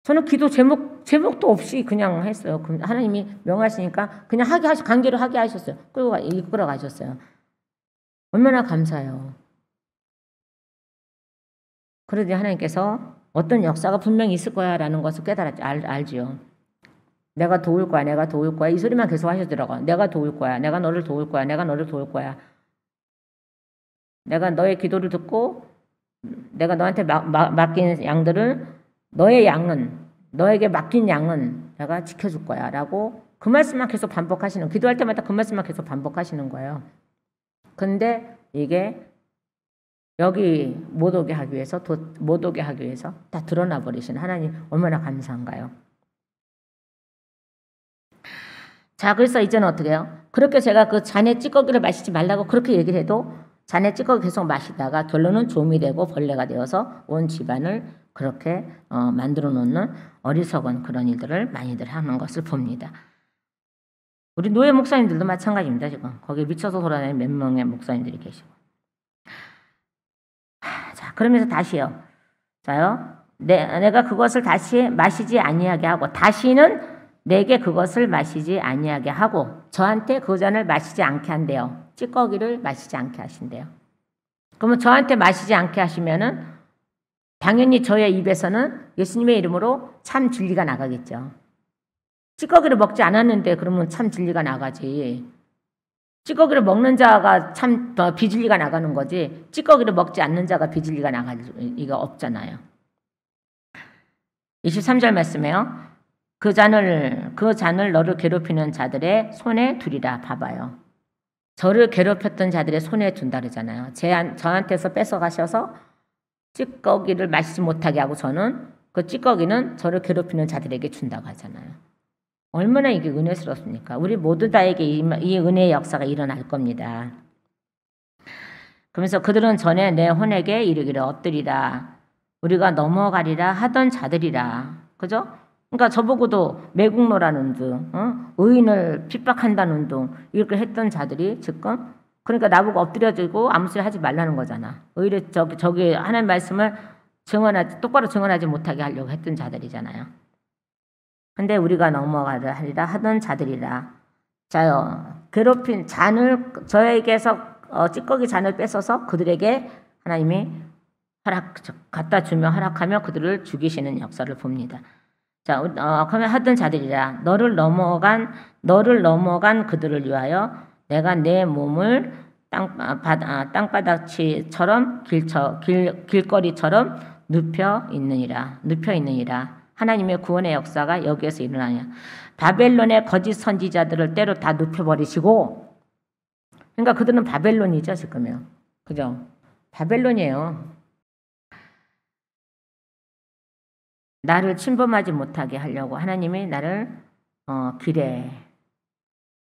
저는 기도 제목도 없이 그냥 했어요. 하나님이 명하시니까 그냥 강제로 하게 하셨어요. 그리고 이끌어 가셨어요. 얼마나 감사해요. 그러더니 하나님께서 어떤 역사가 분명히 있을 거야 라는 것을 알지요. 내가 도울 거야. 이 소리만 계속 하시더라고요. 내가 도울 거야. 내가 너를 도울 거야. 내가 너를 도울 거야. 내가 너의 기도를 듣고 내가 너한테 맡긴 양들을 너에게 맡긴 양은 내가 지켜줄 거야 라고 그 말씀만 계속 기도할 때마다 그 말씀만 계속 반복하시는 거예요. 근데 이게 여기 못 오게 하기 위해서 다 드러나 버리시는 하나님 얼마나 감사한가요? 자, 그래서 이제는 어떻게 해요? 그렇게 제가 그 잔의 찌꺼기를 마시지 말라고 그렇게 얘기를 해도 잔의 찌꺼기 계속 마시다가 결론은 좀이 되고 벌레가 되어서 온 집안을 그렇게 만들어 놓는 어리석은 그런 일들을 많이들 하는 것을 봅니다. 우리 노예 목사님들도 마찬가지입니다. 지금 거기에 미쳐서 돌아다니는 몇 명의 목사님들이 계시고. 자, 그러면서 다시요. 자요. 내가 그것을 다시 마시지 아니하게 하고 다시는 내게 그것을 마시지 아니하게 하고 저한테 그 잔을 마시지 않게 한대요. 찌꺼기를 마시지 않게 하신대요. 그러면 저한테 마시지 않게 하시면은 당연히 저의 입에서는 예수님의 이름으로 참 진리가 나가겠죠. 찌꺼기를 먹지 않았는데 그러면 참 진리가 나가지. 찌꺼기를 먹는 자가 참 비진리가 나가는 거지. 찌꺼기를 먹지 않는 자가 비진리가 나갈 리가 없잖아요. 23절 말씀에요. 그 잔을 너를 괴롭히는 자들의 손에 두리라. 봐봐요. 저를 괴롭혔던 자들의 손에 둔다 그러잖아요. 저한테서 뺏어가셔서 찌꺼기를 마시지 못하게 하고 저는 그 찌꺼기는 저를 괴롭히는 자들에게 준다고 하잖아요. 얼마나 이게 은혜스럽습니까? 우리 모두 다에게 이 은혜의 역사가 일어날 겁니다. 그러면서 그들은 전에 내 혼에게 이르기를 엎드리라. 우리가 넘어가리라 하던 자들이라. 그죠? 그러니까 저보고도 매국노라는 등 의인을 핍박한다는 등 이렇게 했던 자들이 지금 그러니까 나보고 엎드려지고 아무 소리 하지 말라는 거잖아. 오히려 저기 하나님 말씀을 똑바로 증언하지 못하게 하려고 했던 자들이잖아요. 근데 우리가 넘어가리라 하던 자들이라. 자요, 괴롭힌 저에게서 찌꺼기 잔을 뺏어서 그들에게 하나님이 갖다 주며 허락하며 그들을 죽이시는 역사를 봅니다. 자, 그러면 하던 자들이라. 너를 넘어간 그들을 위하여 내가 내 몸을 땅바닥치처럼 길거리처럼 눕혀 있느니라. 하나님의 구원의 역사가 여기에서 일어나냐. 바벨론의 거짓 선지자들을 때로 다 눕혀버리시고, 그러니까 그들은 바벨론이죠, 지금요. 그죠? 바벨론이에요. 나를 침범하지 못하게 하려고 하나님이 나를 길에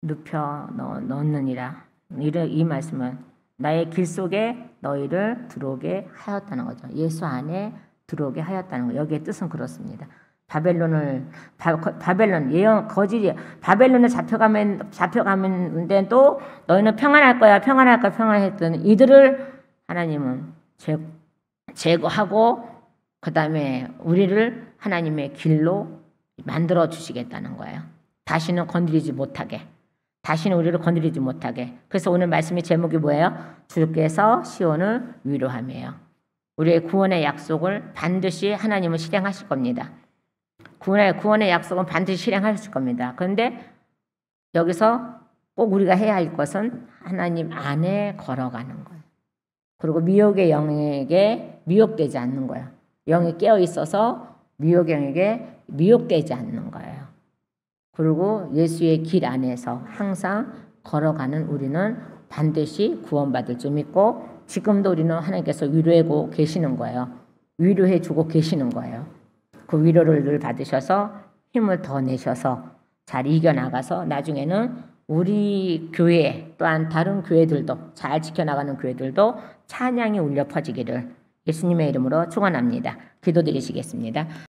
눕혀 넣느니라. 이 말씀은 나의 길 속에 너희를 들어오게 하였다는 거죠. 예수 안에 들어오게 하였다는 거. 여기의 뜻은 그렇습니다. 바벨론에 잡혀가면 또 너희는 평안할 거야 평안했더니 이들을 하나님은 제거하고 그 다음에 우리를 하나님의 길로 만들어 주시겠다는 거예요. 다시는 건드리지 못하게. 다시는 우리를 건드리지 못하게. 그래서 오늘 말씀의 제목이 뭐예요? 주께서 시온을 위로하며요. 우리의 구원의 약속을 반드시 하나님은 실행하실 겁니다. 구원의 약속은 반드시 실행하실 겁니다. 그런데 여기서 꼭 우리가 해야 할 것은 하나님 안에 걸어가는 거예요. 그리고 미혹의 영에게 미혹되지 않는 거예요. 영이 깨어 있어서 미혹의 영에게 미혹되지 않는 거예요. 그리고 예수의 길 안에서 항상 걸어가는 우리는 반드시 구원받을 줄 믿고 지금도 우리는 하나님께서 위로하고 계시는 거예요. 위로해 주고 계시는 거예요. 그 위로를 늘 받으셔서 힘을 더 내셔서 잘 이겨나가서 나중에는 우리 교회 또한 다른 교회들도 잘 지켜나가는 교회들도 찬양이 울려 퍼지기를 예수님의 이름으로 축원합니다. 기도드리시겠습니다.